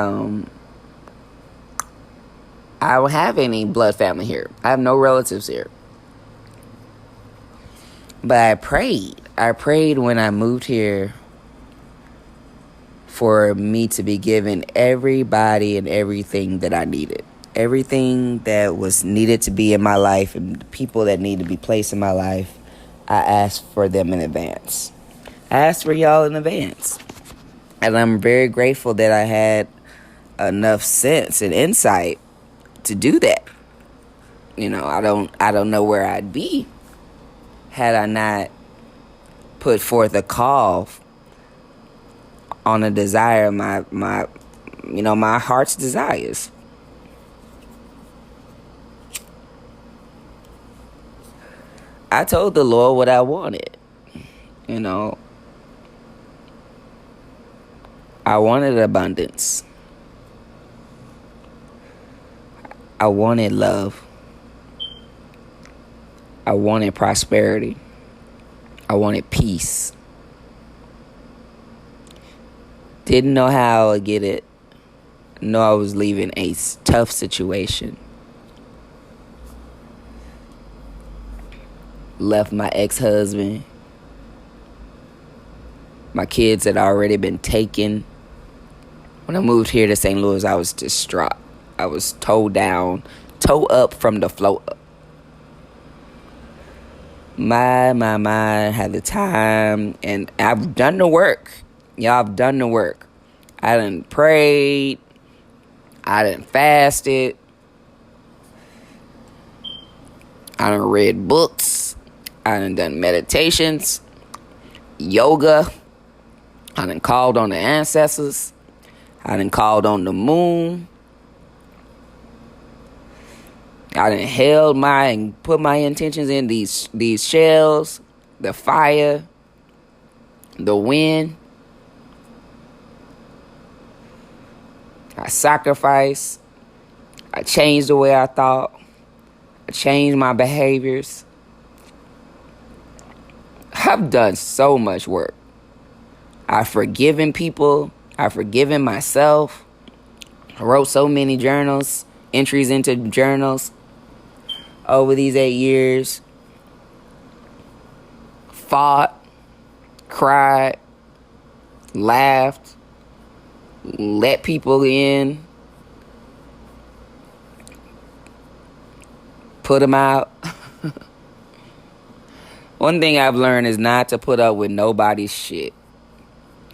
I don't have any blood family here. I have no relatives here. But I prayed. I prayed when I moved here for me to be given everybody and everything that I needed. Everything that was needed to be in my life and the people that need to be placed in my life, I asked for them in advance. I asked for y'all in advance. And I'm very grateful that I had enough sense and insight to do that. I don't know where I'd be had I not put forth a call on a desire, my heart's desires. I told the Lord what I wanted. I wanted abundance. I wanted love. I wanted prosperity. I wanted peace. Didn't know how to get it. Know I was leaving a tough situation. Left my ex-husband. My kids had already been taken. When I moved here to St. Louis, I was distraught. I was toe up from the floor up. My had the time, and I've done the work. I've done the work. I done prayed. I done fasted. I done read books. I done meditations, yoga. I done called on the ancestors. I done called on the moon. I done held and put my intentions in these shells, the fire, the wind. I sacrificed. I changed the way I thought. I changed my behaviors. I've done so much work. I've forgiven people. I've forgiven myself. I wrote so many journals, entries into journals over these 8 years. Fought, cried, laughed, let people in, put them out. One thing I've learned is not to put up with nobody's shit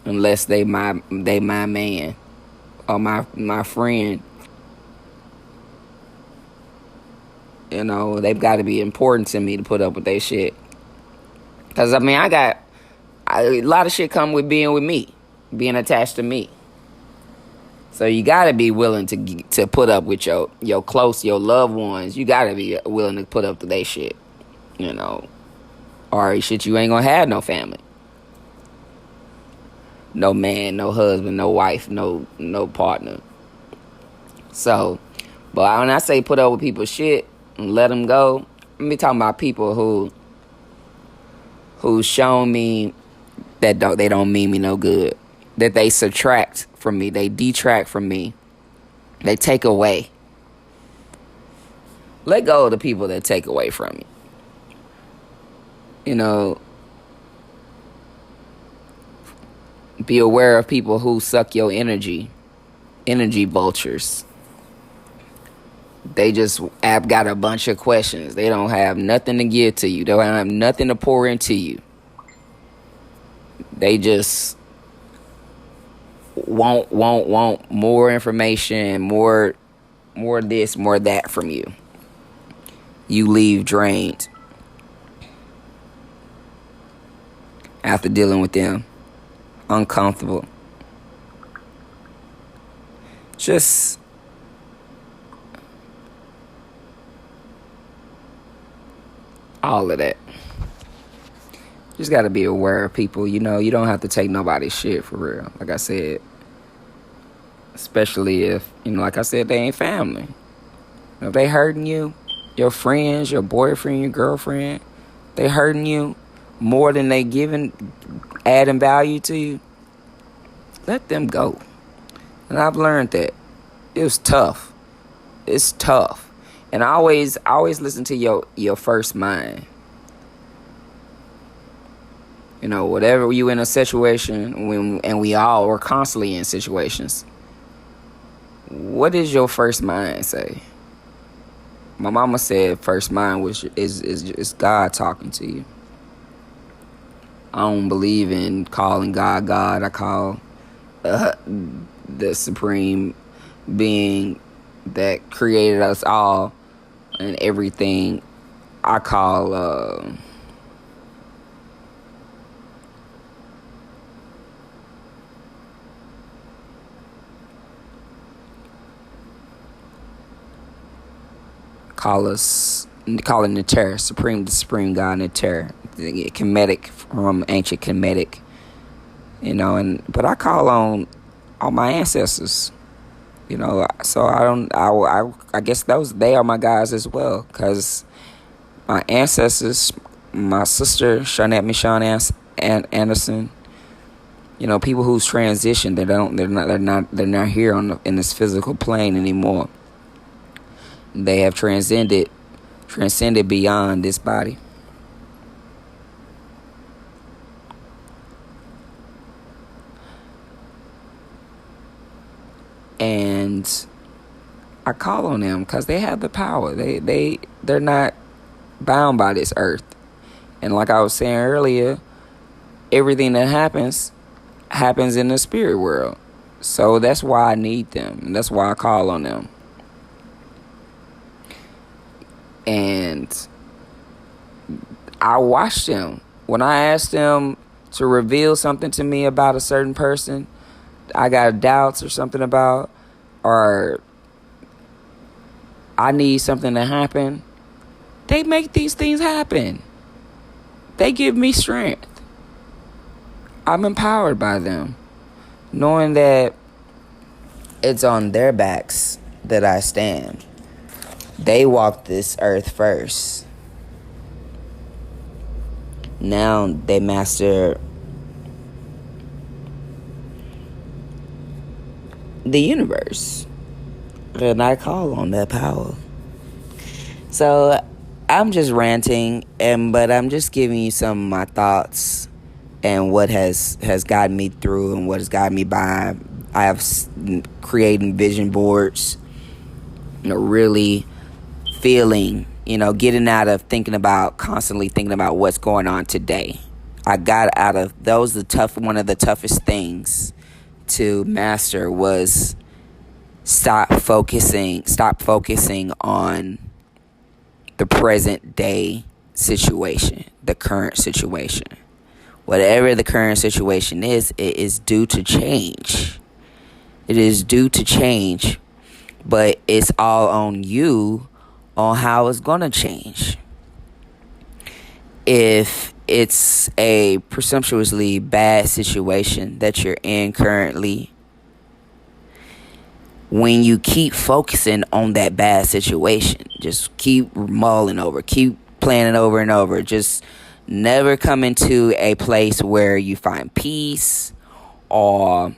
unless they my man or my friend. They've got to be important to me to put up with their shit. Because, a lot of shit come with being with me, being attached to me. So you got to be willing to put up with your close, your loved ones. You got to be willing to put up with their shit, Or shit, you ain't going to have no family. No man, no husband, no wife, no partner. So, but when I say put up with people's shit and let them go, I'm be talking about people who's shown me that they don't mean me no good. That they subtract from me. They detract from me. They take away. Let go of the people that take away from you. You know, be aware of people who suck your energy vultures. They just got a bunch of questions. They don't have nothing to give to you. They don't have nothing to pour into you. They just want more information, more this, more that from you. You leave drained after dealing with them. Uncomfortable. Just all of that. Just got to be aware of people. You know, you don't have to take nobody's shit for real. Like I said. Especially if, you know, like I said, they ain't family. If they hurting you, your friends, your boyfriend, your girlfriend, they hurting you more than they adding value to you, let them go. And I've learned that. It was tough. It's tough. And I always listen to your first mind. You know, whatever you in a situation, and we all are constantly in situations. What does your first mind say? My mama said first mind is God talking to you. I don't believe in calling God God. I call the supreme being that created us all and everything. I call call it Neter, the supreme God, Neter, Kemetic, from ancient Kemetic, you know. But I call on all my ancestors, you know. So I guess they are my guys as well, because my ancestors, my sister Shawnette Michonne Anderson, you know, people who's transitioned, they're not here in this physical plane anymore. They have transcended beyond this body. And I call on them because they have the power. They're not bound by this earth. And like I was saying earlier, everything that happens in the spirit world. So that's why I need them. And that's why I call on them. And I watched them. When I asked them to reveal something to me about a certain person, I got doubts or something about, or I need something to happen, they make these things happen. They give me strength. I'm empowered by them, knowing that it's on their backs that I stand. They walked this earth first. Now they master the universe. And I call on that power. So I'm just ranting, but I'm just giving you some of my thoughts and what has gotten me through and what has gotten me by. I have created vision boards, you know, really feeling, you know, getting out of constantly thinking about what's going on today. I got out of those. One of the toughest things to master was stop focusing on the present day situation, the current situation. Whatever the current situation is, it is due to change. It is due to change, but it's all on you on how it's going to change. If it's a presumptuously bad situation that you're in currently, when you keep focusing on that bad situation, just keep mulling over, keep planning over and over, just never come into a place where you find peace or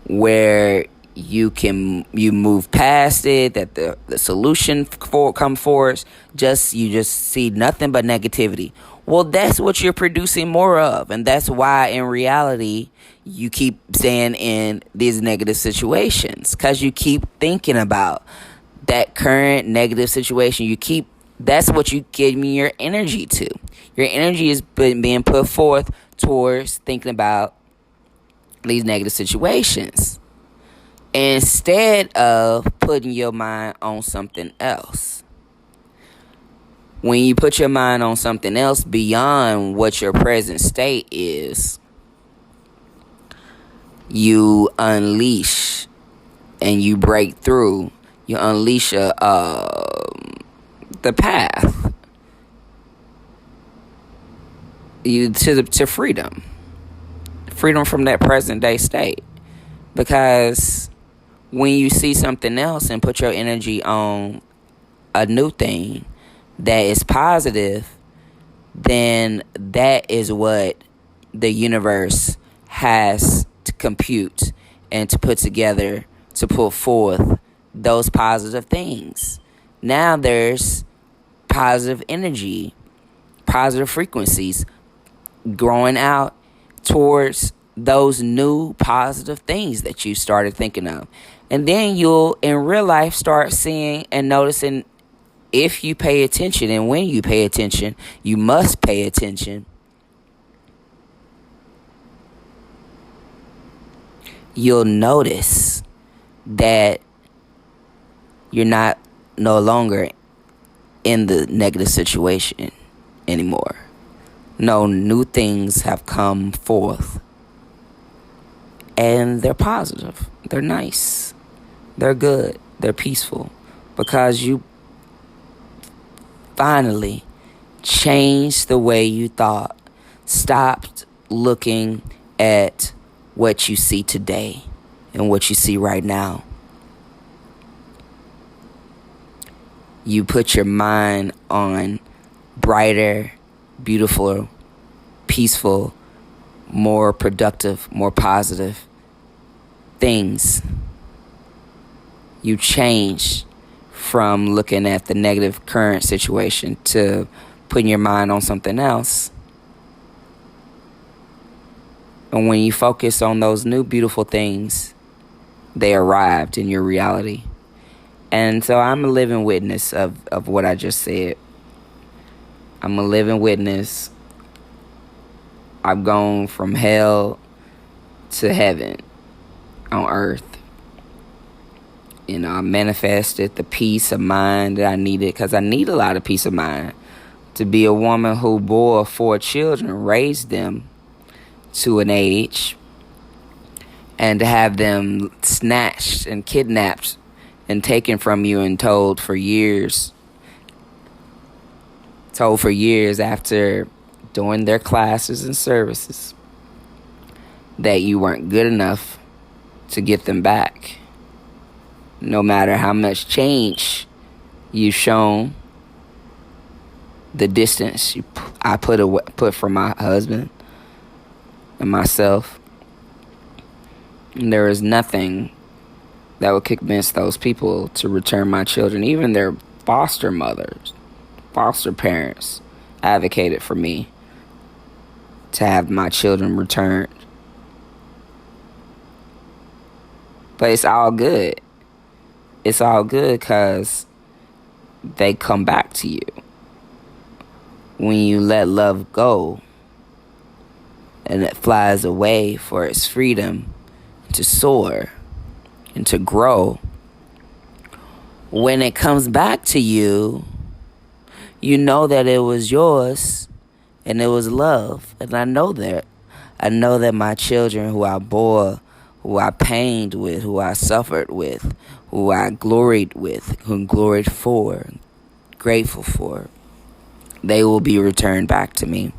where you move past it, that the solution come forward, you just see nothing but negativity. Well, that's what you're producing more of, and that's why in reality you keep staying in these negative situations, because you keep thinking about that current negative situation. That's what you give me your energy to. Your energy is being put forth towards thinking about these negative situations, instead of putting your mind on something else. When you put your mind on something else beyond what your present state is, you unleash and you break through. You unleash the path to freedom. Freedom from that present day state. Because when you see something else and put your energy on a new thing that is positive, then that is what the universe has to compute and to put together to put forth those positive things. Now there's positive energy, positive frequencies growing out towards those new positive things that you started thinking of. And then you'll, in real life, start seeing and noticing, if you pay attention, and when you pay attention, you must pay attention, you'll notice that you're no longer in the negative situation anymore. No, new things have come forth. And they're positive. They're nice. They're good. They're peaceful. Because you finally changed the way you thought. Stopped looking at what you see today and what you see right now. You put your mind on brighter, beautiful, peaceful, more productive, more positive things. You change from looking at the negative current situation to putting your mind on something else. And when you focus on those new beautiful things, they arrived in your reality. And so I'm a living witness of what I just said. I'm a living witness. I've gone from hell to heaven on earth. I manifested the peace of mind that I needed, because I need a lot of peace of mind to be a woman who bore 4 children, raised them to an age, and to have them snatched and kidnapped and taken from you and told for years after doing their classes and services that you weren't good enough to get them back. No matter how much change you've shown, the distance I put from my husband and myself, and there is nothing that would convince those people to return my children. Even their foster mothers, foster parents advocated for me to have my children returned. But it's all good. It's all good because they come back to you. When you let love go and it flies away for its freedom to soar and to grow, when it comes back to you, you know that it was yours and it was love. And I know that. I know that my children who I bore, who I pained with, who I suffered with, who I gloried with, who gloried for, grateful for, they will be returned back to me.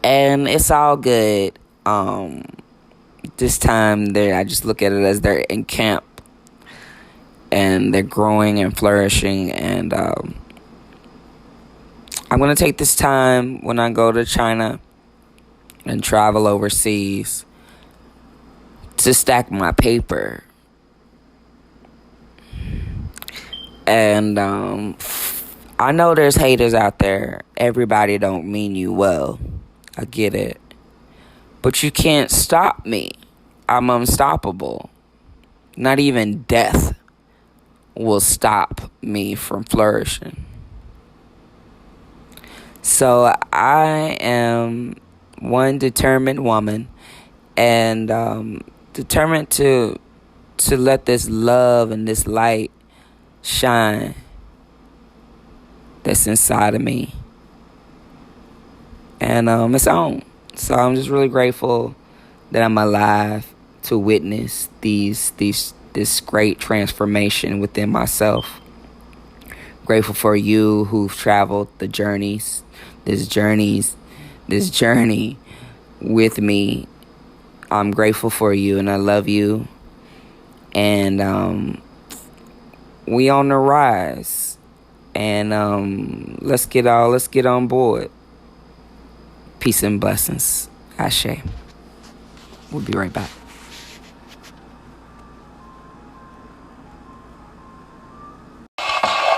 And it's all good. This time, I just look at it as they're in camp. And they're growing and flourishing. And I'm going to take this time when I go to China and travel overseas to stack my paper And I know there's haters out there. Everybody don't mean you well. I get it. But you can't stop me. I'm unstoppable. Not even death will stop me from flourishing. So I am one determined woman, and determined to let this love and this light shine that's inside of me. And it's on. So I'm just really grateful that I'm alive to witness this great transformation within myself. Grateful for you who've traveled this journey with me. I'm grateful for you and I love you. And we on the rise. And let's get on board. Peace and blessings. Ashe. We'll be right back.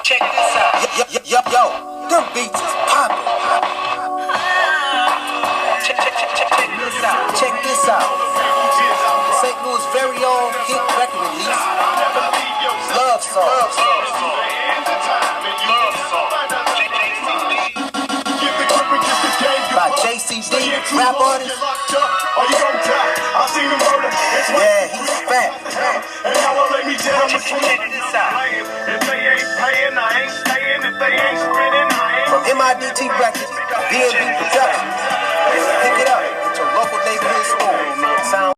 Check this out. Yo, them beats is poppin'. Check this out. St. Louis' very own hit record release. Love Song. By JCD, rap artist. Yeah, he's fat. Check this out. From MIDT Records, B&B Productions. Pick it up at your local neighborhood store. Sound.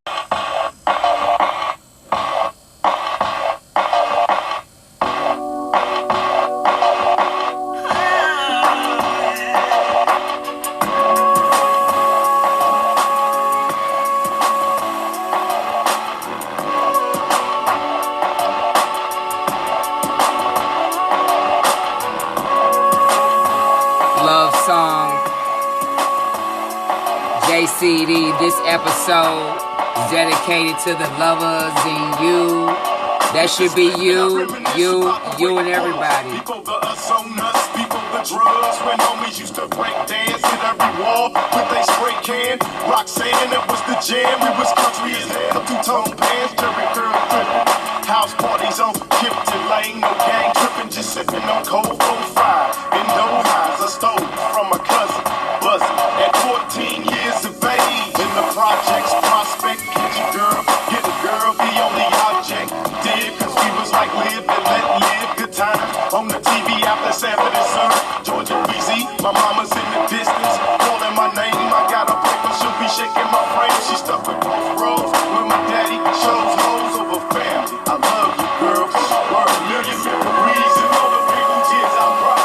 JCD, this episode is dedicated to the lovers and you. That should be you and everybody. People, the us on us, people, the drugs. When homies used to break dance in every wall with they spray can. Roxanne, it was the jam. We was country as hell. Two-tone pants, Jerry curl tripping. House parties on Kipton Lane, no gang tripping, just sipping on cold 05. In no highs, a stove from a cousin, buzzing at 14 years of age. In the projects, prospect, get a girl, the only object. Did, cause we was like live and let live, good time. On the TV after Sanford and Son, Georgia Weezy, my mama's in the distance, calling my name. I got a paper, she'll be shaking my frame. She stuck with both rows, with my daddy, shows hoes over family. I love you, girl, word, million memories and all the people tears I cry.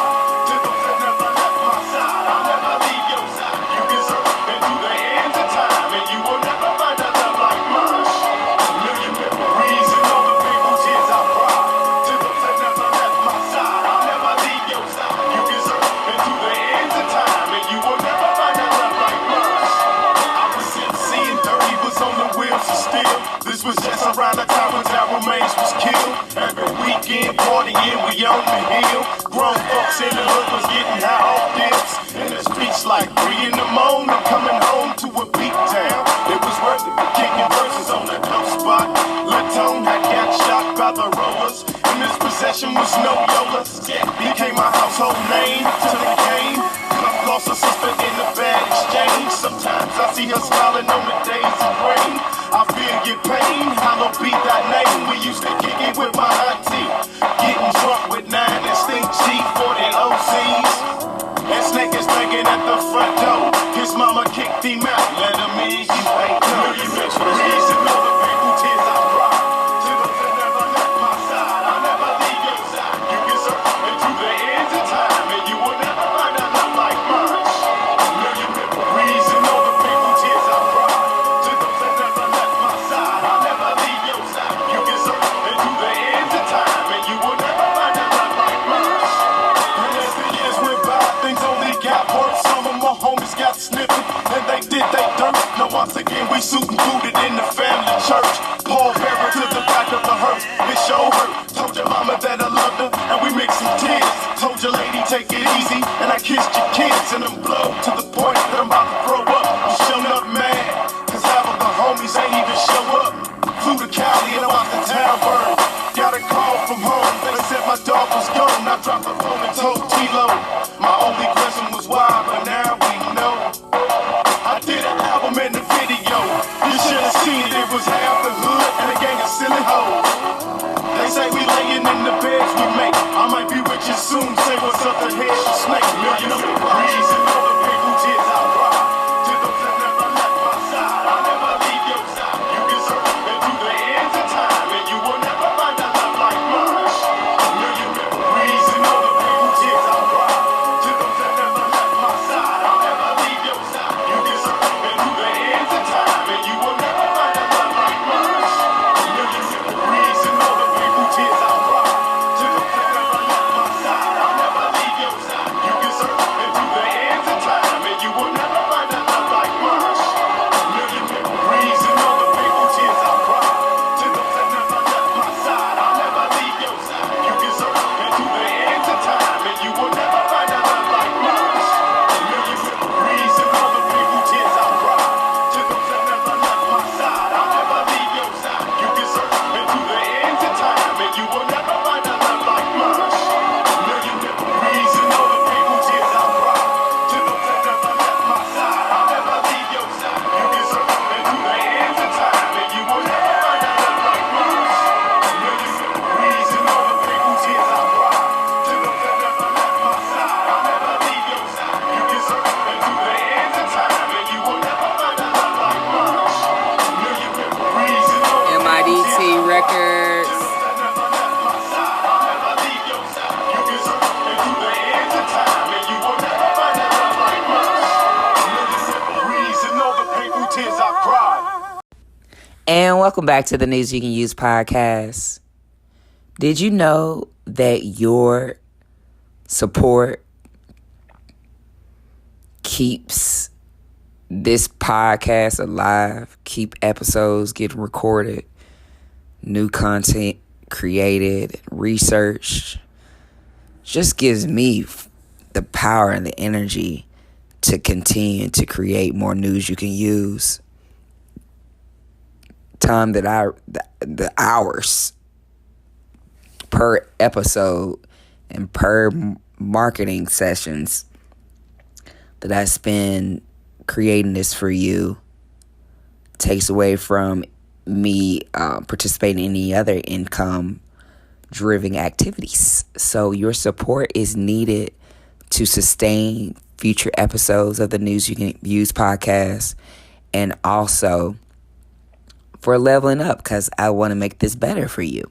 To those that never left my side, I'll never leave your side. You deserve it through the ends of time, and you will never find a love like mine. A million memories and all the people tears I cry. To those that never left my side, I'll never leave your side. You deserve it through the ends of time, and you will never find a love like mine. I was seeing dirty, was on the wheels of steel. This was just around the time when Darryl Mays was killed. Every weekend partying, we on the hill. Grown folks in the hood was getting high off dips. In the streets like 3 in the morning, coming home to a beat down. It was worth it for kicking verses on that dope spot. Latone had got shot by the rollers, and his possession was no Yola. Became my household name to the game. Lost a sister in the bad exchange. Sometimes I see her smiling on the days of rain. I feel your pain, hollow beat that name. We used to kick it with my auntie, getting drunk with 9 distinct G40 OCs. And Snake is banging at the front door. His mama kicked him out, let him in. You ain't know you mentioned the reason all the people tears I cry. To those that never left my side, I'll never leave your side. You can serve it through the ends of time, and you will never find a love like mine. A million memories and all the people tears I cry. To those that never left my side, I'll never leave your side. You can serve it through the ends of time, and you will never find a love like mine. And as the years went by, things only got worse. Some of my homies got snipping, and they did they dirt. Now once again we suit and booted in the family church. Paul Bearer to the back of the hearse, it sure hurt. Told your mama that I loved her, and we Records. And welcome back to the News You Can Use podcast. Did you know that your support keeps this podcast alive, keep episodes getting recorded, new content created, researched? Just gives me the power and the energy to continue to create more news you can use. Time that the hours per episode and per marketing sessions that I spend creating this for you takes away from me participating in any other income-driven activities. So your support is needed to sustain future episodes of the News You Can Use podcast, and also for leveling up, because I want to make this better for you.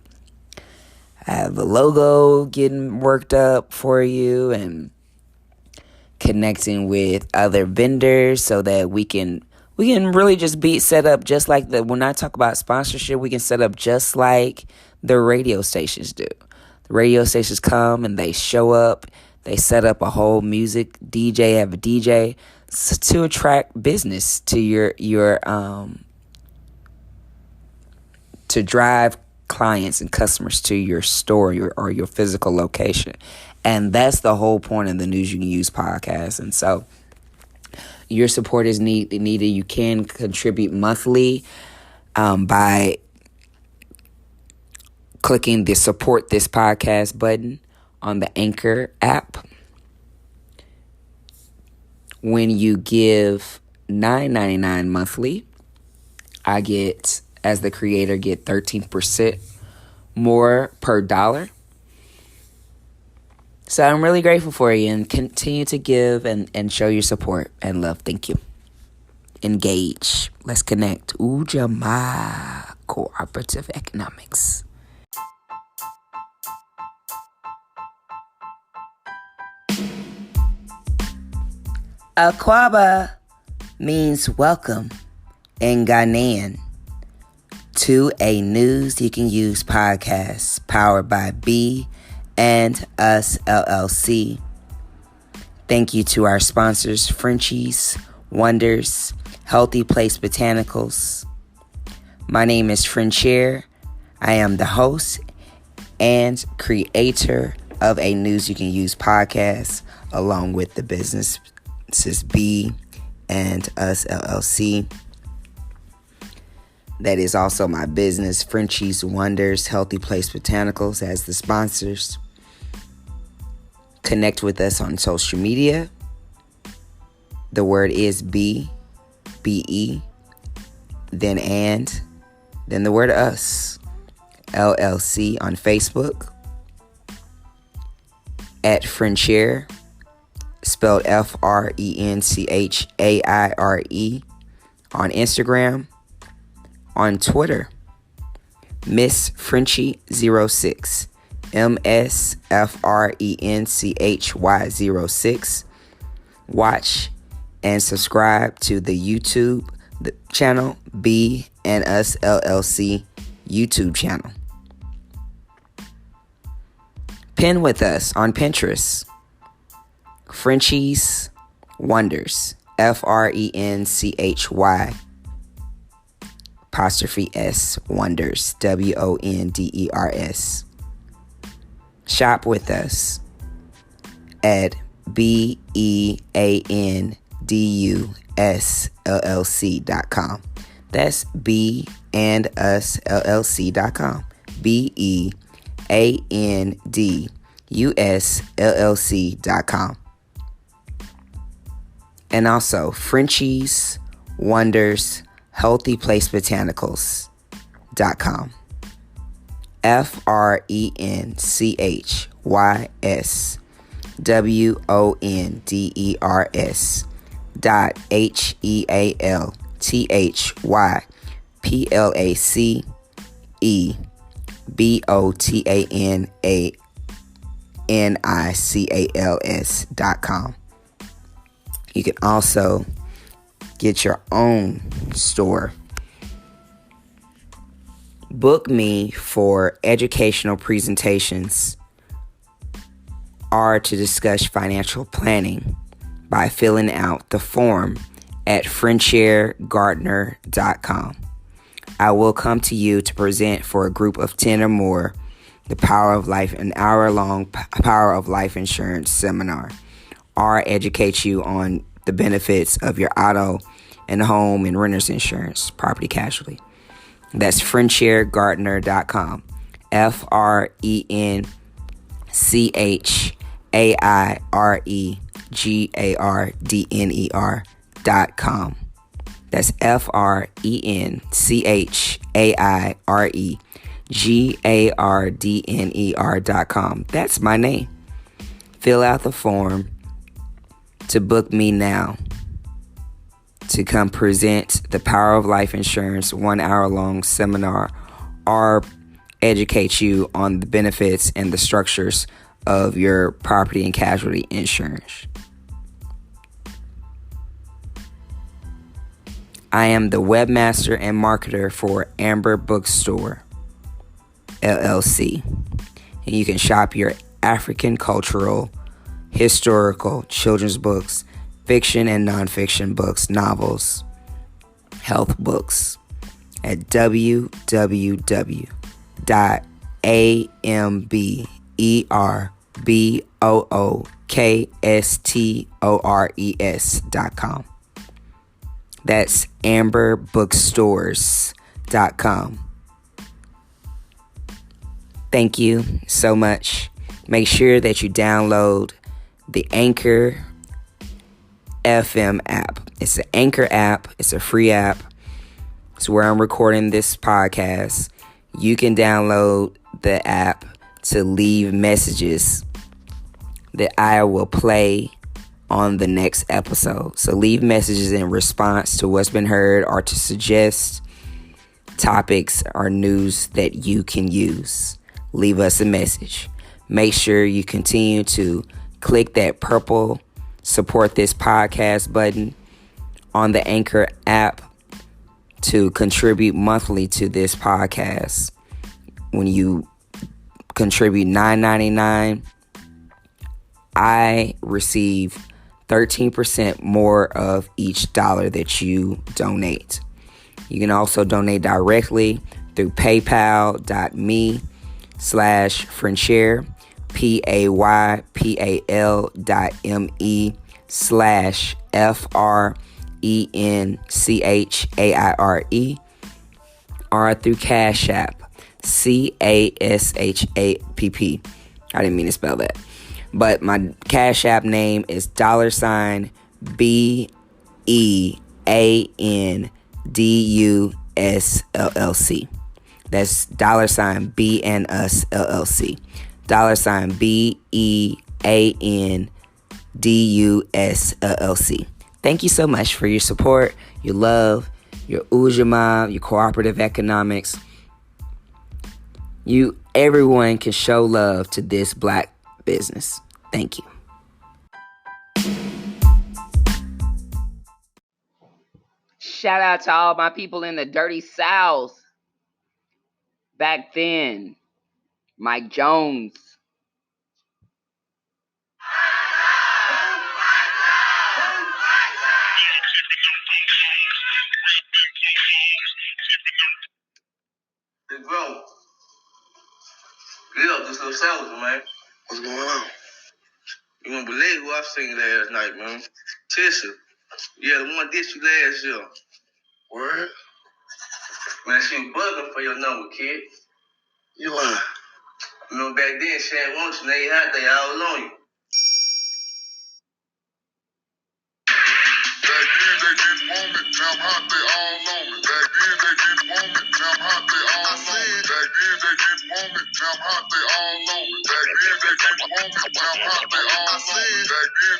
I have a logo getting worked up for you and connecting with other vendors so that we can really just be set up just like when I talk about sponsorship, we can set up just like the radio stations do. The radio stations come and they show up, they set up a whole music DJ, have a DJ to attract business to your to drive clients and customers to your store or your physical location. And that's the whole point of the News You Can Use podcast. And so your support is needed. You can contribute monthly by clicking the support this podcast button on the Anchor app. When you give $9.99 monthly, I get, as the creator, get 13% more per dollar. So I'm really grateful for you, and continue to give and show your support and love. Thank you. Engage. Let's connect. Ujamaa Cooperative Economics. Akwaba means welcome in Ghanaian to a News You Can Use podcast powered by Be And Us LLC. Thank you to our sponsors, Frenchies, Wonders, Healthy Place Botanicals. My name is Frenchier. I am the host and creator of a News You Can Use podcast, along with the businesses Be And Us LLC. That is also my business, Frenchies, Wonders, Healthy Place Botanicals, as the sponsors. Connect with us on social media. The word is Be, B-E, then And, then the word Us, LLC on Facebook. At Frenchier, spelled Frenchaire, on Instagram. On Twitter, Miss Frenchie 06, MSFRENCHY 06. Watch and subscribe to the YouTube channel, Be And Us LLC YouTube channel. Pin with us on Pinterest, Frenchies Wonders, FRENCHY '(S) Wonders, WONDERS. Shop with us at beandusllc.com. That's beandusllc.com. beandusllc.com. And also Frenchies, Wonders, Healthy Place Botanicals.com. FRENCHYSWONDERS.HEALTHYPLACS beandusllc.com. You can also get your own store. Book me for educational presentations or to discuss financial planning by filling out the form at friendsharegardner.com. I will come to you to present for a group of 10 or more the Power of Life, an hour-long Power of Life insurance seminar, or educate you on the benefits of your auto and home and renter's insurance, property casualty. That's friendsharegardner.com. FRENCHAIREGARDNER.com. That's FRENCHAIREGARDNER.com. That's my name. Fill out the form to book me now to come present the Power of Life Insurance 1 hour long seminar or educate you on the benefits and the structures of your property and casualty insurance. I am the webmaster and marketer for Amber Bookstore LLC. And you can shop your African cultural, historical, children's books, fiction and nonfiction books, novels, health books at www.amberbookstores.com. That's amberbookstores.com. Thank you so much. Make sure that you download the Anchor FM app. It's an Anchor app. It's a free app. It's where I'm recording this podcast. You can download the app to leave messages that I will play on the next episode. So leave messages in response to what's been heard or to suggest topics or news that you can use. Leave us a message. Make sure you continue to click that purple support this podcast button on the Anchor app to contribute monthly to this podcast. When you contribute $9.99, I receive 13% more of each dollar that you donate. You can also donate directly through paypal.me/friendshare, paypal.me/FRENCHAIRE, or through cashapp, CASHAPP. I didn't mean to spell that. But my Cash App name is $BEANDUSLLC. That's $Be And Us LLC. $BEANDUSLLC. Thank you so much for your support, your love, your Ujima, your cooperative economics. Everyone can show love to this black business. Thank you. Shout out to all my people in the dirty South. Back then, Mike Jones. Big bro. Yeah, this little soldier, man. What's going on? You won't believe who I seen last night, man. Tisha. Yeah, the one ditched you last year. Word? Man, she was bugging for your number, kid. You lying? You know, back then, she ain't want you, now you out there all on you. Back then they didn't want me, now I'm hot, they all on me. Back then they didn't want me, now I'm hot, they all on me. Back then they didn't want me, now I'm hot, they all on me. Back then they didn't want me, now I'm hot,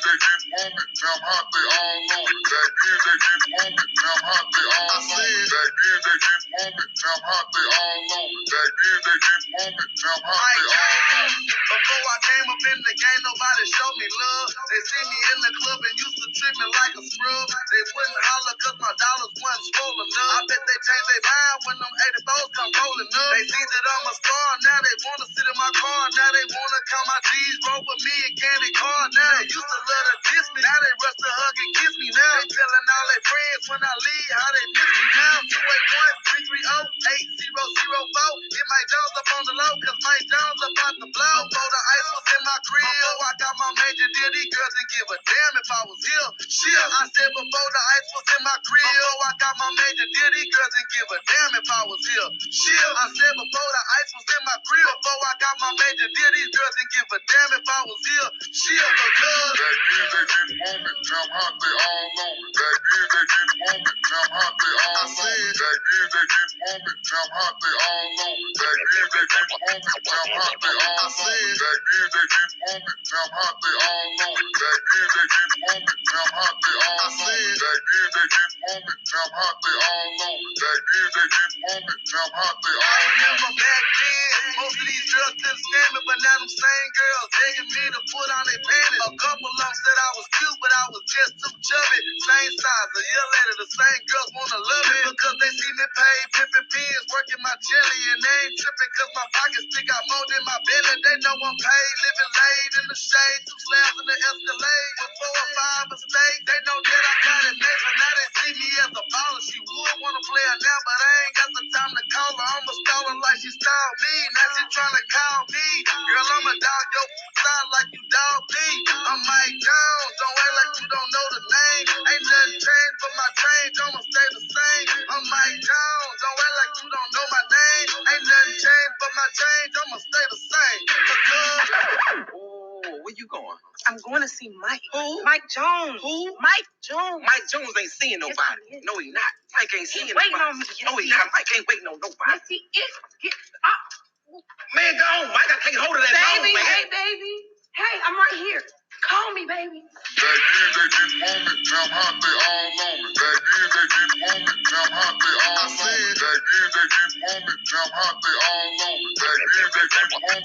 they all on me. Back then they didn't want me, now I'm hot, they all on me. Back then they didn't want me, now I'm hot, they all on me. Back then they didn't want me, now jump hot, they all on it. Back then they didn't want me, jump hot, they all on it. Before I came up in the game, nobody showed me love. They see me in the club and used to treat me like a scrub. They wouldn't holler cause my dollars wasn't swollen up. I bet they changed their mind when them 84s come rolling up. They see that I'm a star, now they wanna sit in my car. Now they wanna count my G's, roll with me and candy card. Now they used to love to diss me, now they rush to hug and kiss me. Now they telling all their friends when I leave how they miss me. Now 281-330-8004. Get Mike Jones up on the low, cause Mike Jones about to blow. Before the ice was in my grill, before I got my major deal, these girls didn't give a damn if I was here. Shit, I said before the ice was in my grill, before I got my major deal, these girls didn't give a damn if I was here. Shit, I said before the ice was in my grill, before I got my major deal, these girls didn't give a damn if I was here. Shit, because back then they didn't want me, jump hot, they all on me. Back then they didn't want me, jump hot, they all on me. Back then they didn't want me, jump hot, they all on me. Back then they didn't want me, jump hot, they all on me. Back then they didn't want me, jump hot, they all on me. Back then they didn't want me, jump hot, they all on me. Back then they didn't want me, jump hot, they all on me. Back then they didn't want me, jump hot, they all on me. I remember back then, most of these girls couldn't stand me, but now them same girls begging me to put on their panties. A couple of them said I was cute, but I was just too chubby. Same size, a year later, the same girls wanna love me because they see me pay pimpin' pins, working my jelly, and they ain't tripping cause my pockets stick out more than my belly. They know I'm paid, living laid in the shade, 2 slabs in the Escalade with 4 or 5 mistakes. They know that I got it made, but now they see me as a baller. She would wanna play her now, but I ain't got the time to call her. I'ma stall her like she styled me. Now she tryna call me. Girl, I'ma dog your side like you dog me. I'm Mike Jones, don't act like you don't know the name. Ain't nothing changed but my change, I'ma stay the same. I'm Mike Jones, don't act like you don't know my name. Ain't nothing changed but my change, I'ma stay the same. Oh, where you going? I'm going to see Mike. Who? Mike Jones. Who? Mike Jones. Mike Jones ain't seeing nobody. Yes, no, he not. Mike ain't seeing nobody. Waiting on me. Yes, no, he not. Mike ain't waiting on nobody. Yes, he is. Get up. Man, go on. Mike gotta take hold of that phone, man. Hey, baby. Hey, I'm right here. Call me, baby. Back then they didn't want me, jump hot, they all on me. Back then they didn't want me, jump hot, they all on me. Back then they didn't want me, jump hot, they all on me. Back then they didn't want me,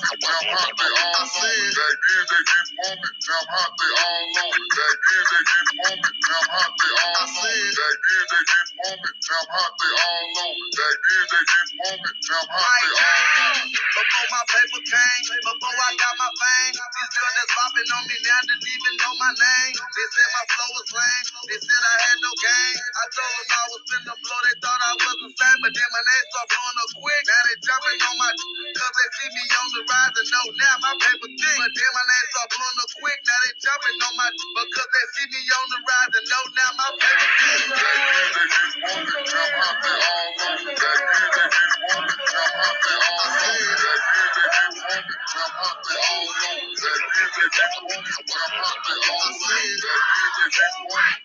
jump hot, they all on me. Back then they didn't want me, jump hot, they all on me. Back then they didn't want me, jump hot, they all on me. Back then they didn't want me, jump hot, they all on me. Back then they didn't want me, jump hot, they all on me. Before my paper came, before I got my fame, these girls that's popping on me now didn't even know my name. They said my flow was lame, they said I had no game. I told them I was finna blow, they thought I was the same. But then when they start blowing up quick, now they jumping on my cause they see me on the rise and know now my paper thick. But then when they start blowing up quick, now they jumping on my because they see me on the rise and know now my paper thick. Back then they didn't want me, jump hot, they all on me. Back then they didn't want me, jump hot, they all on me. Back then they didn't want me, jump hot, they all on me. Back then they didn't want me, jump hot, they all on me. Back then they didn't want me,